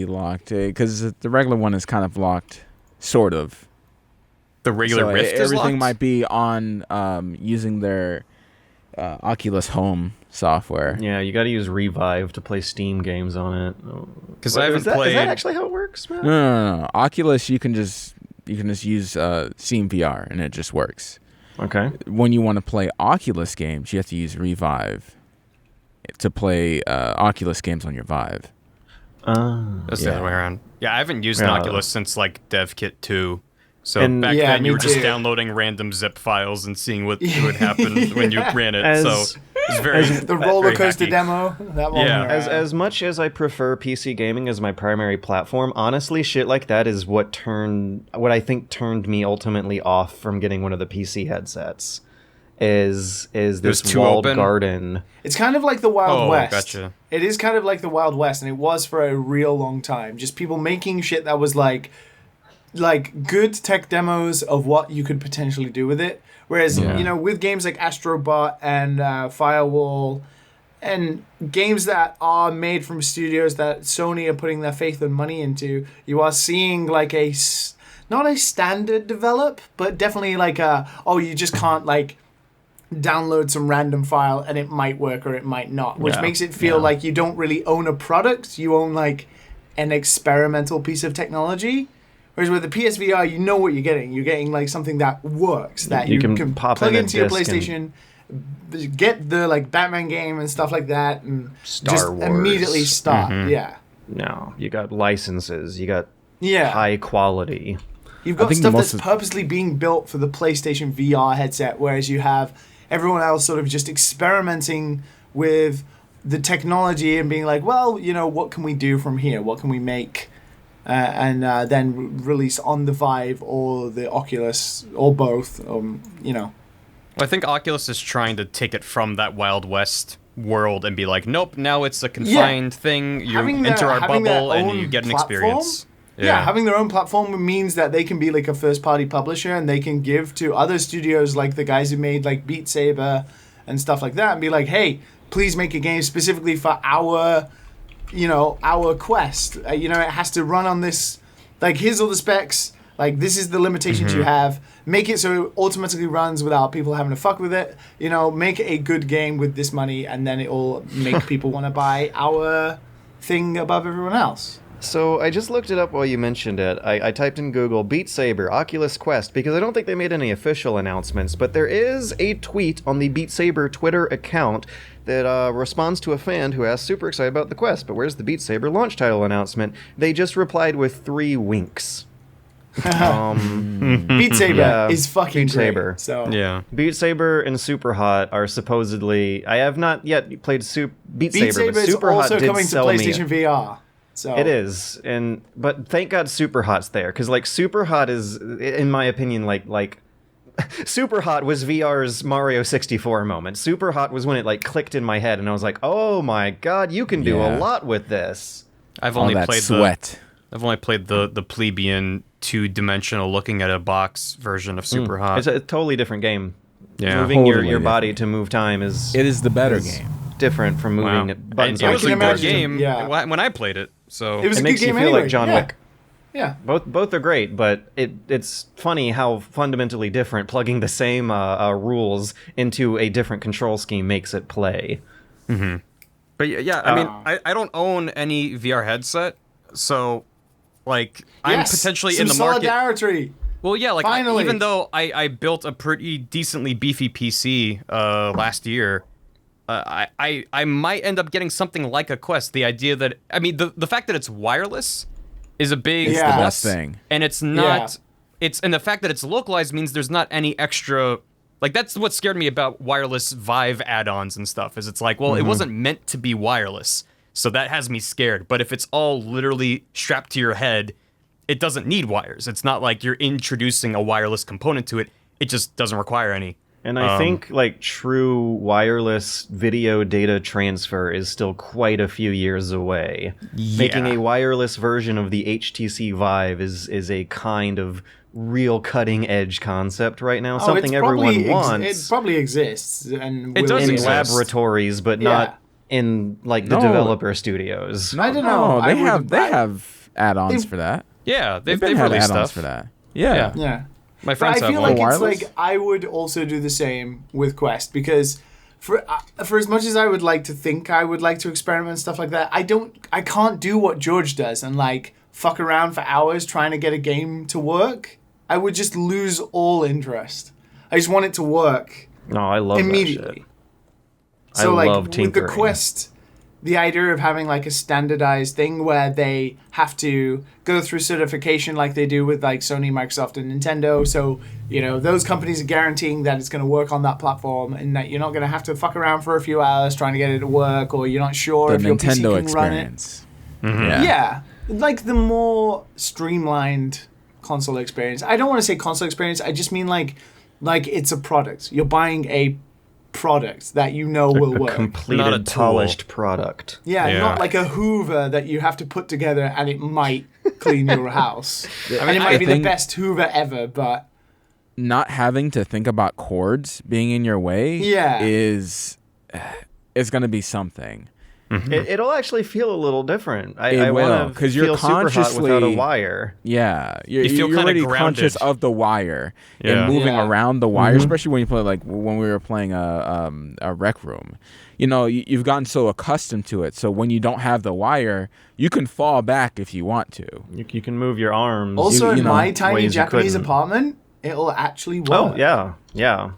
locked because the regular one is kind of locked, sort of. The regular So Rift is everything locked? might be on using their Oculus Home software. Yeah, you got to use Revive to play Steam games on it. Because I haven't Is that played. actually how it works, man? No. Oculus, you can just use Steam VR and it just works. Okay. When you want to play Oculus games, you have to use Revive to play Oculus games on your Vive. That's the Yeah. other way around. Yeah, I haven't used an Yeah. Oculus since like DevKit 2. So And- back Yeah, then you me were just too. downloading random zip files and seeing what would happen when you ran it. As- So it's very The roller very coaster hacky. demo. That one. Yeah. As much as I prefer PC gaming as my primary platform, honestly, shit like that is what I think turned me ultimately off from getting one of the PC headsets. Is this too walled open? garden? It's kind of like the Wild Oh, West. gotcha. It is kind of like the Wild West, and it was for a real long time. Just people making shit that was like good tech demos of what you could potentially do with it. Whereas, with games like Astrobot and Firewall and games that are made from studios that Sony are putting their faith and money into, you are seeing like not a standard develop, but definitely like you just can't like download some random file and it might work or it might not, which makes it feel like you don't really own a product, you own like an experimental piece of technology. Whereas with the PSVR, you know what you're getting. You're getting like something that works, that You you can can pop plug in a into your disc PlayStation, get the like Batman game and stuff like that, and Star just Wars. immediately start. Yeah, No, you got licenses. You got yeah. high quality. You've got think stuff most that's of- purposely being built for the PlayStation VR headset, whereas you have everyone else sort of just experimenting with the technology and being like, well, what can we do from here? What can we make? And then release on the Vive or the Oculus or both. I think Oculus is trying to take it from that Wild West world and be like, nope, now it's a confined thing. You enter our bubble and you get an experience. Yeah, having their own platform means that they can be like a first-party publisher and they can give to other studios like the guys who made like Beat Saber and stuff like that and be like, hey, please make a game specifically for our Quest. It has to run on this. Like, here's all the specs. Like, this is the limitations you have. Make it so it automatically runs without people having to fuck with it. Make a good game with this money, and then it'll make people want to buy our thing above everyone else. So I just looked it up while you mentioned it. I typed in Google Beat Saber, Oculus Quest, because I don't think they made any official announcements, but there is a tweet on the Beat Saber Twitter account that responds to a fan who asked, super excited about the Quest, but where's the Beat Saber launch title announcement? They just replied with 3 winks. Beat Saber is fucking Beat great. Saber. So Yeah. Beat Saber and Super Hot are supposedly... I have not yet played Beat Saber, Saber but is Super Hot also did coming to sell me. PlayStation VR. So It is, but thank God Super Hot's there, because like Super Hot is, in my opinion, like Super Hot was VR's Mario 64 moment. Super Hot was when it like clicked in my head, and I was like, oh my God, you can do a lot with this. I've All only that played sweat. I've only played the plebeian 2-dimensional looking at a box version of Super Hot. It's a totally different game. Yeah. Moving Totally your body different. to move time is It is the better game. different from moving Wow. buttons. It on was a can good imagine, game yeah. when I played it. So it was It a makes good you game feel anyway. like John yeah. Wick. Yeah. Both are great, but it's funny how fundamentally different plugging the same rules into a different control scheme makes it play. But yeah, I mean, I don't own any VR headset, so like I'm Yes, potentially some in the market. solidarity. Well, yeah, like Finally. even though I built a pretty decently beefy PC last year, I might end up getting something like a Quest. The idea that the fact that it's wireless is a big It's the plus, best thing. and it's not. Yeah. And the fact that it's localized means there's not any extra. Like, that's what scared me about wireless Vive add-ons and stuff, is it's like, well, it wasn't meant to be wireless, so that has me scared. But if it's all literally strapped to your head, it doesn't need wires. It's not like you're introducing a wireless component to it. It just doesn't require any. And I think like true wireless video data transfer is still quite a few years away. Making a wireless version of the HTC Vive is a kind of real cutting edge concept right now. Something everyone wants It probably exists and It will does in exist. laboratories, but not in like the No. developer studios. I don't know. Oh, they have add-ons They- for that. Yeah, they've Been had released add-ons stuff. for that. Yeah. Yeah. My But friends I have feel one. like it's Wireless? like I would also do the same with Quest because for as much as I would like to think I would like to experiment and stuff like that, I can't do what George does and like fuck around for hours trying to get a game to work. I would just lose all interest. I just want it to work No, I love immediately. that shit. So I like love with the tinkering. Quest, the idea of having like a standardized thing where they have to go through certification like they do with like Sony, Microsoft, and Nintendo. So, those companies are guaranteeing that it's going to work on that platform and that you're not going to have to fuck around for a few hours trying to get it to work, or you're not sure The if your PC Nintendo can run it. experience. Yeah. Like the more streamlined console experience. I don't want to say console experience. I just mean like it's a product. You're buying a product that will A work. completed, Not a tool. polished product. Yeah, Yeah. not like a Hoover that you have to put together and it might clean your house. And it might be the think- best Hoover ever, but Not having to think about cords being in your way is going to be something. It'll actually feel a little different. It I will, want to 'cause you're feel super hot without a consciously- wire. Yeah, you're, You feel you're kinda already grounded. conscious of the wire Yeah. and moving Yeah. around the wire, especially when you play like when we were playing a rec room. You've gotten so accustomed to it, so when you don't have the wire, you can fall back if you want to. You can move your arms. also you in know, my tiny ways you Japanese couldn't. apartment, it'll actually work. Oh, yeah.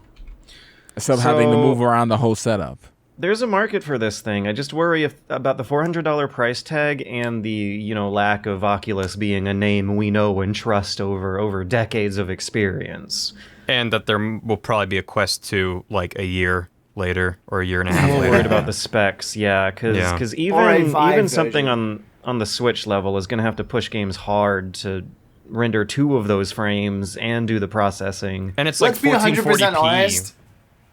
Instead of having to So- move around the whole setup. There's a market for this thing. I just worry about the $400 price tag and the, lack of Oculus being a name we know and trust over decades of experience. And that there will probably be a Quest 2 like a year later or a year and a half I'm later. worried about the specs, because Or a even Vive something version. on the Switch level is going to have to push games hard to render 2 of those frames and do the processing. And it's like Let's be 100% 1440p. honest.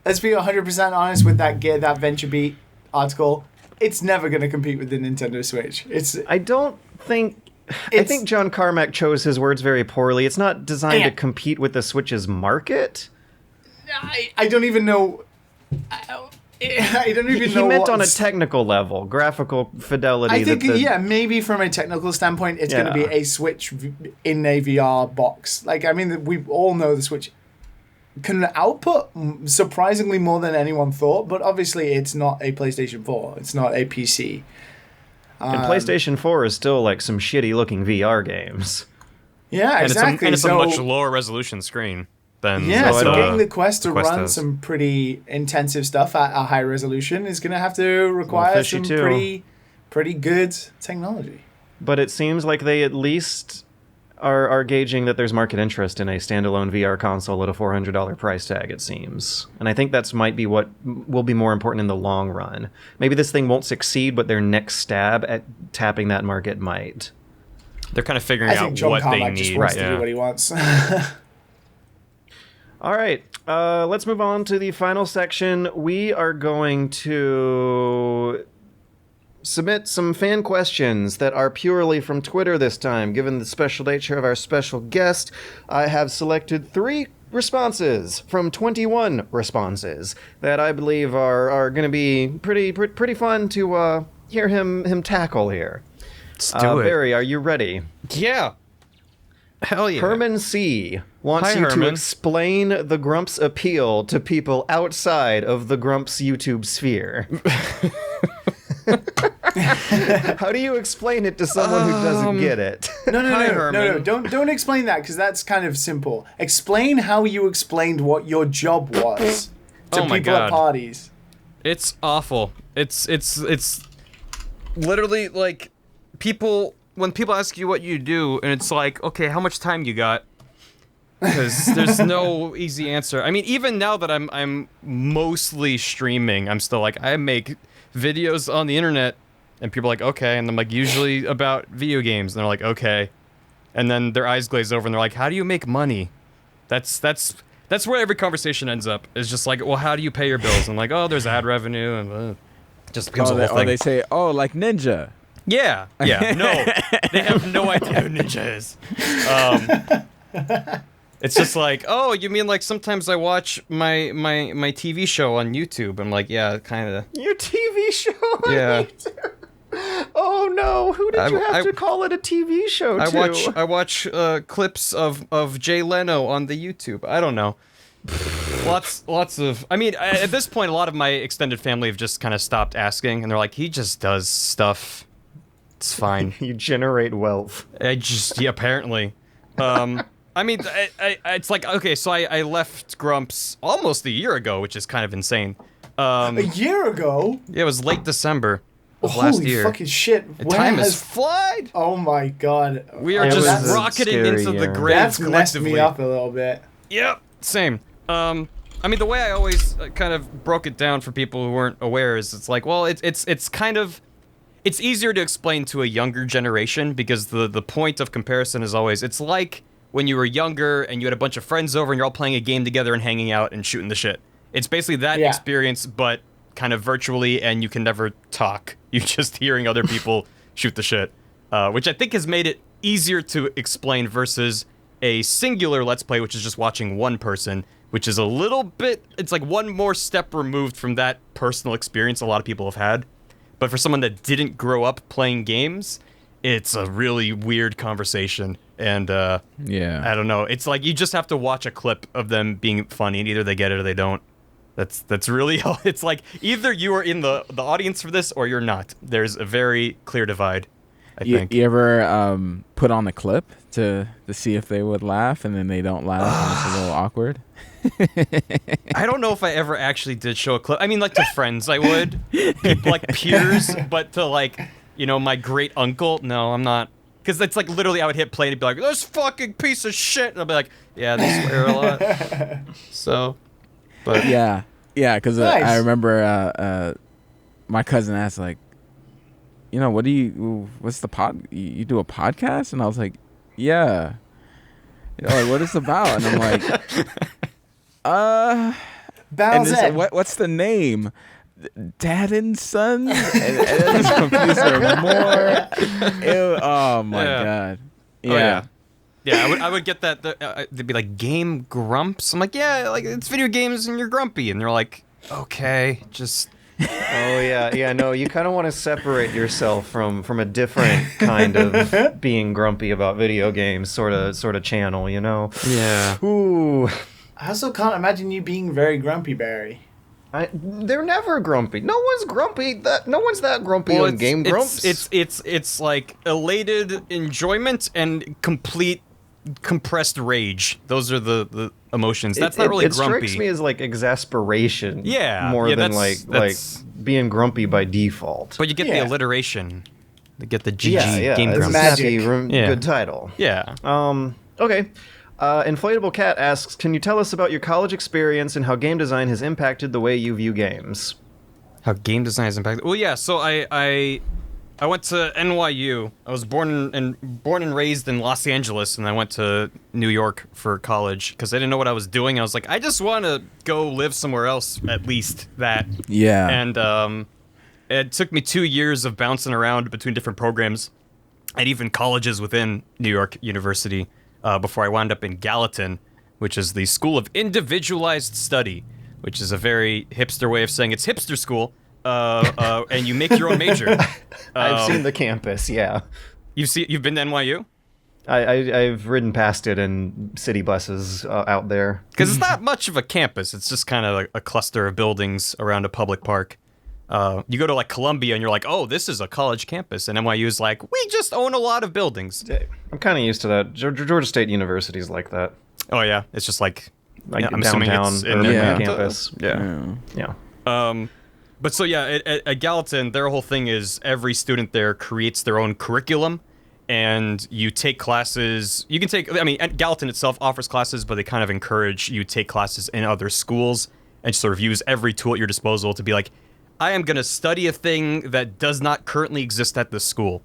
Let's be 100% honest with that VentureBeat article. It's never going to compete with the Nintendo Switch. I think John Carmack chose his words very poorly. It's not designed to compete with the Switch's market. I don't even know. I don't even know. He meant on a technical level, graphical fidelity. I think, maybe from a technical standpoint, it's going to be a Switch in a VR box. Like, I mean, we all know the Switch can output surprisingly more than anyone thought, but obviously it's not a PlayStation 4. It's not a PC. And PlayStation 4 is still like some shitty looking VR games. Yeah, exactly. And it's a much lower resolution screen than so getting the Quest to run has. some pretty intensive stuff at a high resolution is going to have to require some pretty good technology. But it seems like they at least are gauging that there's market interest in a standalone VR console at a $400 price tag, it seems. And I think that's might be what will be more important in the long run. Maybe this thing won't succeed, but their next stab at tapping that market might. They're kind of figuring out John what Carmack they just need. wants to do what he wants. All right, let's move on to the final section. We are going to submit some fan questions that are purely from Twitter this time. Given the special nature of our special guest, I have selected 3 responses from 21 responses that I believe are going to be pretty fun to hear him tackle here. Let's do it. Barry, are you ready? Yeah. Hell yeah. Herman C. wants Hi, you to Herman. explain the Grumps appeal to people outside of the Grumps YouTube sphere. How do you explain it to someone who doesn't get it? No. Don't explain that, because that's kind of simple. Explain how you explained what your job was to Oh my people God. at parties. It's awful. It's literally like when people ask you what you do, and it's like, okay, how much time you got? Because there's no easy answer. I mean, even now that I'm mostly streaming, I'm still like, I make videos on the internet, and people are like, okay, and I'm like, usually about video games, and they're like, okay, and then their eyes glaze over, and they're like, how do you make money? That's where every conversation ends up. Is just like, well, how do you pay your bills? And like, oh, there's ad revenue, and just becomes a whole thing. They say, like Ninja. Yeah, no, they have no idea who Ninja is. It's just like, oh, you mean like sometimes I watch my TV show on YouTube? I'm like, yeah, kind of. Your TV show on Yeah. YouTube? Oh no, who did you have to call it a TV show to? I watch clips of Jay Leno on the YouTube. I don't know. Lots of. I mean, at this point, a lot of my extended family have just kind of stopped asking, and they're like, he just does stuff. It's fine. You generate wealth. Apparently. I mean, it's like, okay, so I left Grumps almost a year ago, which is kind of insane. A year ago? Yeah, it was late December of last year. Holy fucking shit. The time has flied. Oh my God. We are It was just a rocketing scary into the year. grave That's messed collectively. me up a little bit. Yep, same. I mean, the way I always kind of broke it down for people who weren't aware is it's like, well, it's kind of... It's easier to explain to a younger generation because the point of comparison is always, it's like when you were younger and you had a bunch of friends over and you're all playing a game together and hanging out and shooting the shit. It's basically that experience, but kind of virtually, and you can never talk. You're just hearing other people shoot the shit, which I think has made it easier to explain versus a singular Let's Play, which is just watching one person, which is a little bit, it's like one more step removed from that personal experience a lot of people have had. But for someone that didn't grow up playing games, it's a really weird conversation. And I don't know. It's like you just have to watch a clip of them being funny, and either they get it or they don't. That's really all. It's like either you are in the audience for this or you're not. There's a very clear divide. I think. You ever put on a clip to see if they would laugh, and then they don't laugh, and it's a little awkward? I don't know if I ever actually did show a clip. I mean, like to friends, I would, people like peers, but to like, my great uncle, no, I'm not. Because it's like literally I would hit play and be like, this fucking piece of shit. And I'll be like, yeah, they swear a lot. So, but. Yeah, because Nice. I remember my cousin asked, like, what's the you do a podcast? And I was like, yeah. Like, what is it about? And I'm like, and Bowsette. what's the name? Dad and Son? And it just confused her more. Oh my God. Yeah. Oh, yeah. Yeah, I would get that. They'd be like, game grumps? I'm like, yeah, like it's video games and you're grumpy. And they're like, okay, just. Oh yeah, no, you kind of want to separate yourself from a different kind of being grumpy about video games sort of channel, Yeah. Ooh. I also can't imagine you being very grumpy, Barry. They're never grumpy. No one's grumpy. No one's that grumpy on Game Grumps. It's like elated enjoyment and complete compressed rage. Those are the emotions. That's not really it grumpy. strikes me as like exasperation. Yeah, more yeah, than that's- like being grumpy by default. But you get the Yeah. alliteration. You get the GG yeah, game it's grumps. magic. snappy, Yeah. good title. Yeah. Okay. Inflatable Cat asks, can you tell us about your college experience and how game design has impacted the way you view games? How game design is impacted. Well, yeah. So I went to NYU. I was born and raised in Los Angeles, and I went to New York for college because I didn't know what I was doing. I was like, I just want to go live somewhere else, at least that. Yeah. And it took me 2 years of bouncing around between different programs and even colleges within New York University before I wound up in Gallatin, which is the School of Individualized Study, which is a very hipster way of saying it's hipster school, and you make your own major. I've seen the campus, yeah. You've been to NYU? I've ridden past it in city buses out there. Because it's not much of a campus. It's just kind of like a cluster of buildings around a public park. You go to like Columbia and you're like, oh, this is a college campus. And NYU is like, we just own a lot of buildings. I'm kind of used to that. Georgia State University's like that. Oh, yeah. It's just like I'm downtown assuming it's in urban Yeah. campus. Yeah. But so, yeah, at Gallatin, their whole thing is every student there creates their own curriculum. And you take classes. You can take, Gallatin itself offers classes, but they kind of encourage you to take classes in other schools and sort of use every tool at your disposal to be like, I am going to study a thing that does not currently exist at this school.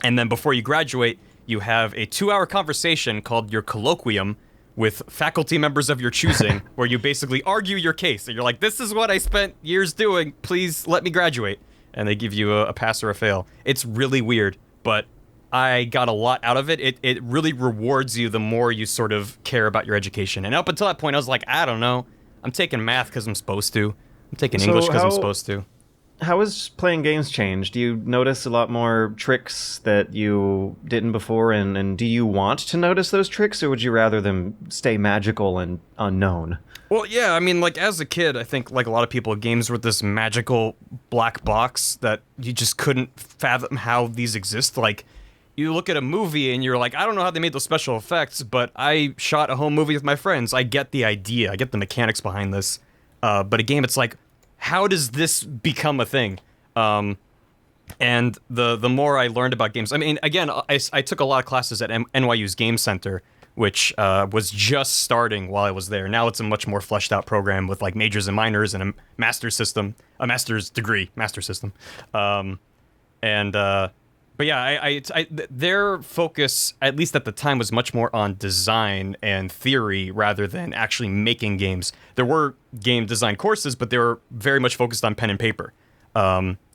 And then before you graduate, you have a 2-hour conversation called your colloquium with faculty members of your choosing, where you basically argue your case. And you're like, this is what I spent years doing. Please let me graduate. And they give you a pass or a fail. It's really weird, but I got a lot out of it. It really rewards you the more you sort of care about your education. And up until that point, I was like, I don't know. I'm taking math because I'm supposed to. I'm taking So English because I'm how- supposed to. How has playing games changed? Do you notice a lot more tricks that you didn't before, and do you want to notice those tricks, or would you rather them stay magical and unknown? Well, yeah, like as a kid, I think like a lot of people, games were this magical black box that you just couldn't fathom how these exist. Like, you look at a movie and you're like, I don't know how they made those special effects, but I shot a home movie with my friends. I get the idea. I get the mechanics behind this. But a game, it's like, how does this become a thing? And the more I learned about games, again, I took a lot of classes at NYU's Game Center, which was just starting while I was there. Now it's a much more fleshed out program with like majors and minors and a master's degree, master system. But yeah, their focus, at least at the time, was much more on design and theory rather than actually making games. There were game design courses, but they were very much focused on pen and paper.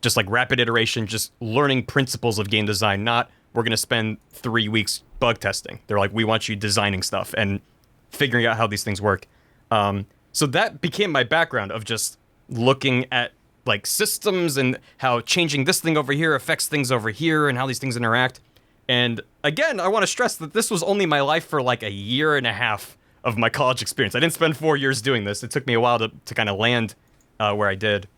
Just like rapid iteration, just learning principles of game design, not we're going to spend 3 weeks bug testing. They're like, we want you designing stuff and figuring out how these things work. So that became my background of just looking at like systems and how changing this thing over here affects things over here and how these things interact. And again, I want to stress that this was only my life for like a year and a half of my college experience. I didn't spend 4 years doing this. It took me a while to kind of land where I did.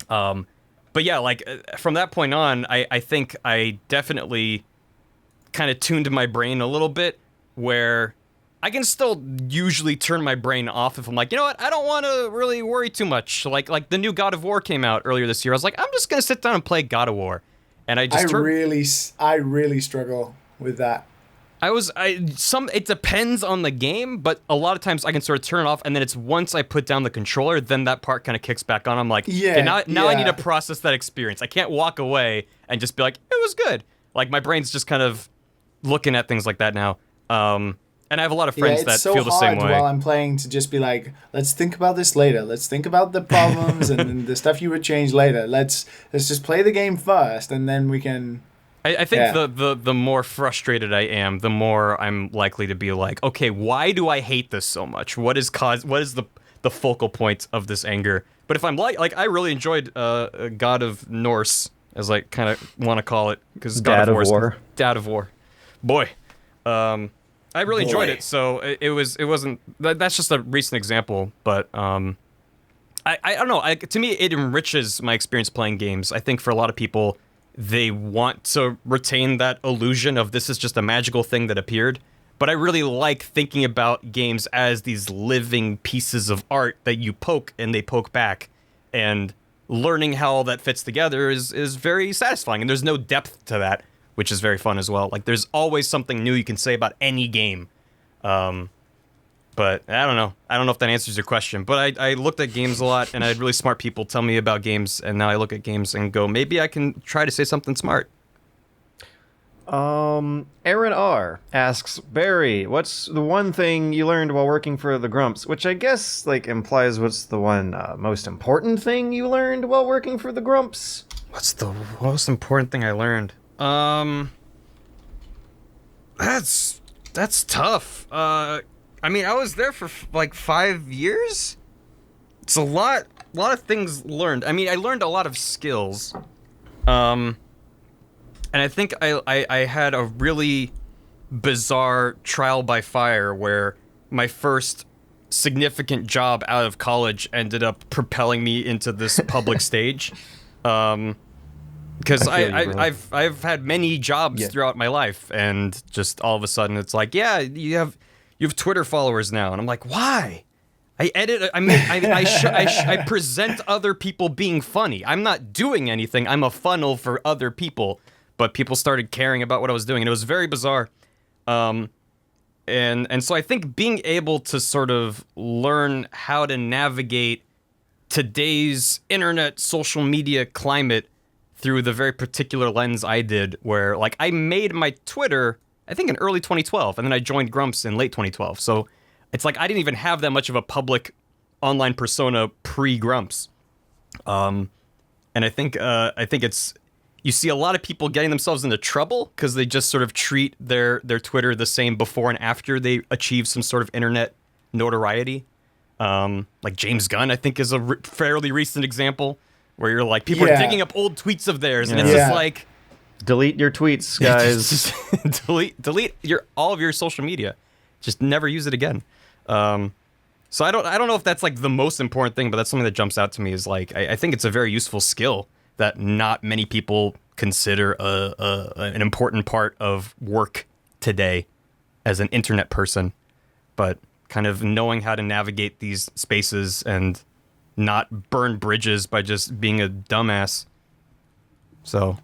But But yeah, like from that point on, I think I definitely kind of tuned my brain a little bit where I can still usually turn my brain off if I'm like, you know what, I don't want to really worry too much. Like the new God of War came out earlier this year. I was like, I'm just going to sit down and play God of War. And I really struggle with that. It depends on the game, but a lot of times I can sort of turn it off, and then it's once I put down the controller, then that part kind of kicks back on. I'm like, okay, now I need to process that experience. I can't walk away and just be like, it was good. Like my brain's just kind of looking at things like that now. And I have a lot of friends that feel the same way. It's so hard while I'm playing to just be like, let's think about this later. Let's think about the problems and the stuff you would change later. Let's just play the game first, and then we can... I think the more frustrated I am, the more I'm likely to be like, okay, why do I hate this so much? What is the focal point of this anger? But if I'm like I really enjoyed God of Norse, as I kind of want to call it, because God of War. Dad of War. Boy. I really enjoyed it, so it wasn't... That's just a recent example, but I don't know. To me, it enriches my experience playing games. I think for a lot of people, they want to retain that illusion of this is just a magical thing that appeared. But I really like thinking about games as these living pieces of art that you poke and they poke back. And learning how all that fits together is very satisfying. And there's no depth to that, which is very fun as well. Like, there's always something new you can say about any game. But I don't know. I don't know if that answers your question. But I looked at games a lot, and I had really smart people tell me about games, and now I look at games and go, maybe I can try to say something smart. Aaron R. asks, Barry, what's the one thing you learned while working for the Grumps? Which I guess, like, implies what's the one most important thing you learned while working for the Grumps? What's the most important thing I learned? That's tough. I mean, I was there for like 5 years. It's a lot of things learned. I mean, I learned a lot of skills. And I think I had a really bizarre trial by fire where my first significant job out of college ended up propelling me into this public stage. Because I've had many jobs throughout my life, and just all of a sudden it's like, yeah, you have Twitter followers now, and I'm like, why? I edit. I mean, I present other people being funny. I'm not doing anything. I'm a funnel for other people, but people started caring about what I was doing, and it was very bizarre. And so I think being able to sort of learn how to navigate today's internet social media climate through the very particular lens I did, where like I made my Twitter, I think in early 2012, and then I joined Grumps in late 2012. So it's like I didn't even have that much of a public online persona pre-Grumps. And I think it's, you see a lot of people getting themselves into trouble because they just sort of treat their Twitter the same before and after they achieve some sort of internet notoriety. Like James Gunn, I think, is a fairly recent example where you're like, people are digging up old tweets of theirs, and it's just like, delete your tweets, guys. just delete all of your social media. Just never use it again. So I don't know if that's like the most important thing, but that's something that jumps out to me is like, I think it's a very useful skill that not many people consider an important part of work today as an internet person, but kind of knowing how to navigate these spaces and not burn bridges by just being a dumbass. So,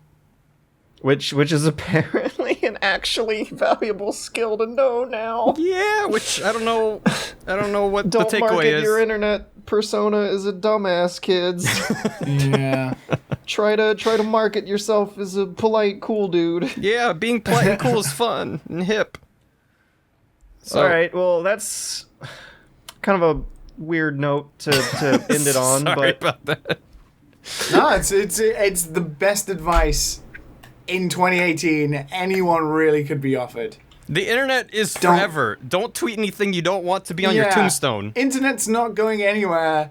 which is apparently an actually valuable skill to know now. Yeah, which I don't know what the takeaway is. Don't market your internet persona as a dumbass, kids. Yeah. Try to market yourself as a polite, cool dude. Yeah, being polite and cool is fun and hip. So, all right, well, that's kind of a weird note to end it on. Sorry but about that. No, it's the best advice in 2018 anyone really could be offered. The internet is forever. Don't tweet anything you don't want to be on your tombstone. Internet's not going anywhere.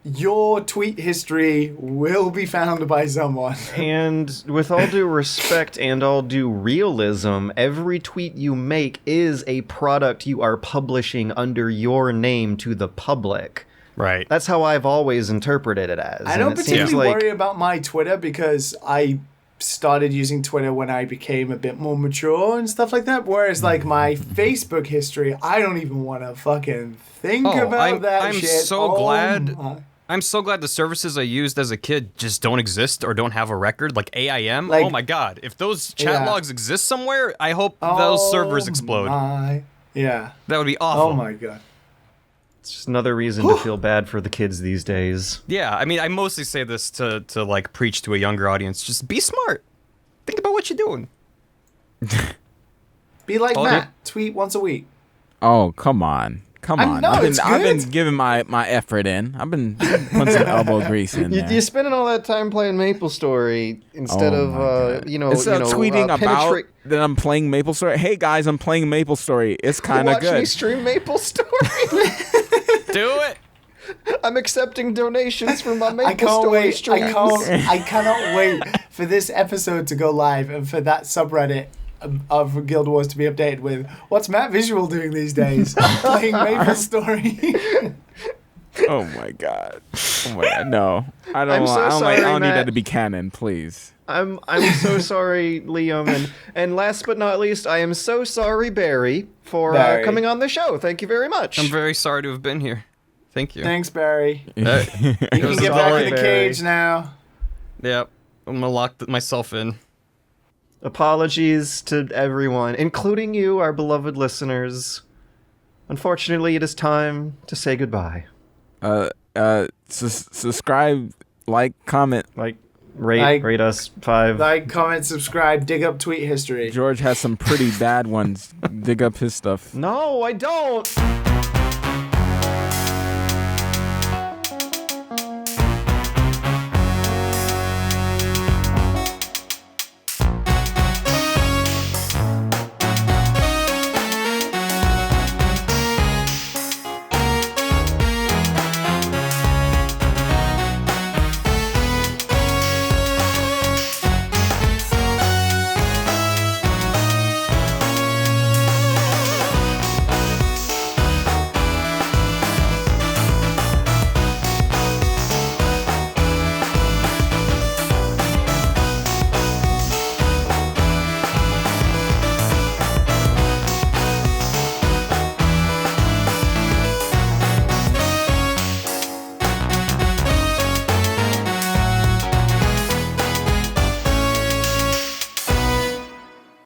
Your tweet history will be found by someone. And with all due respect and all due realism, every tweet you make is a product you are publishing under your name to the public. Right. That's how I've always interpreted it as. I And don't it seems particularly like worry about my Twitter because I started using Twitter when I became a bit more mature and stuff like that. Whereas like my Facebook history, I don't even want to fucking think about that I'm shit. so glad. my- I'm so glad the services I used as a kid just don't exist or don't have a record, like AIM. Like- oh my god. If those chat Yeah. logs exist somewhere, I hope those servers explode. Yeah. That would be awful. Oh my god. it's just another reason to feel bad for the kids these days. Yeah, I mean, I mostly say this to like preach to a younger audience. Just be smart. Think about what you're doing. Be like Oh, Matt. Tweet once a week. Oh, come on. Come I on. know, I've it's been good. giving my effort in. I've been putting some elbow grease in there. You're spending all that time playing Maple Story instead Oh my of, God. you know, Instead of tweeting about penetrate. that I'm playing Maple Story. Hey guys, I'm playing Maple Story. It's kind of Watch me good. stream Maple Story. Do it. I'm accepting donations for my Maple I can't Story wait. streams. I cannot wait for this episode to go live and for that subreddit of Guild Wars to be updated with what's Matt Visual doing these days? Playing Maple Story. Oh my god. Oh my god. No. I don't I'm so want, I don't sorry, like I don't need Matt. that to be canon, please. I'm so sorry, Liam, and last but not least, I am so sorry, Barry, for Barry. coming on the show. Thank you very much. I'm very sorry to have been here. Thank you. Thanks, Barry. You Uh, can was get a back sorry, in the Barry. cage now. Yep. I'm gonna lock myself in. Apologies to everyone, including you, our beloved listeners. Unfortunately, it is time to say goodbye. Subscribe, like, comment. Like, Like- rate us 5. Like, comment, subscribe, dig up tweet history. George has some pretty bad ones. Dig up his stuff. No, I don't.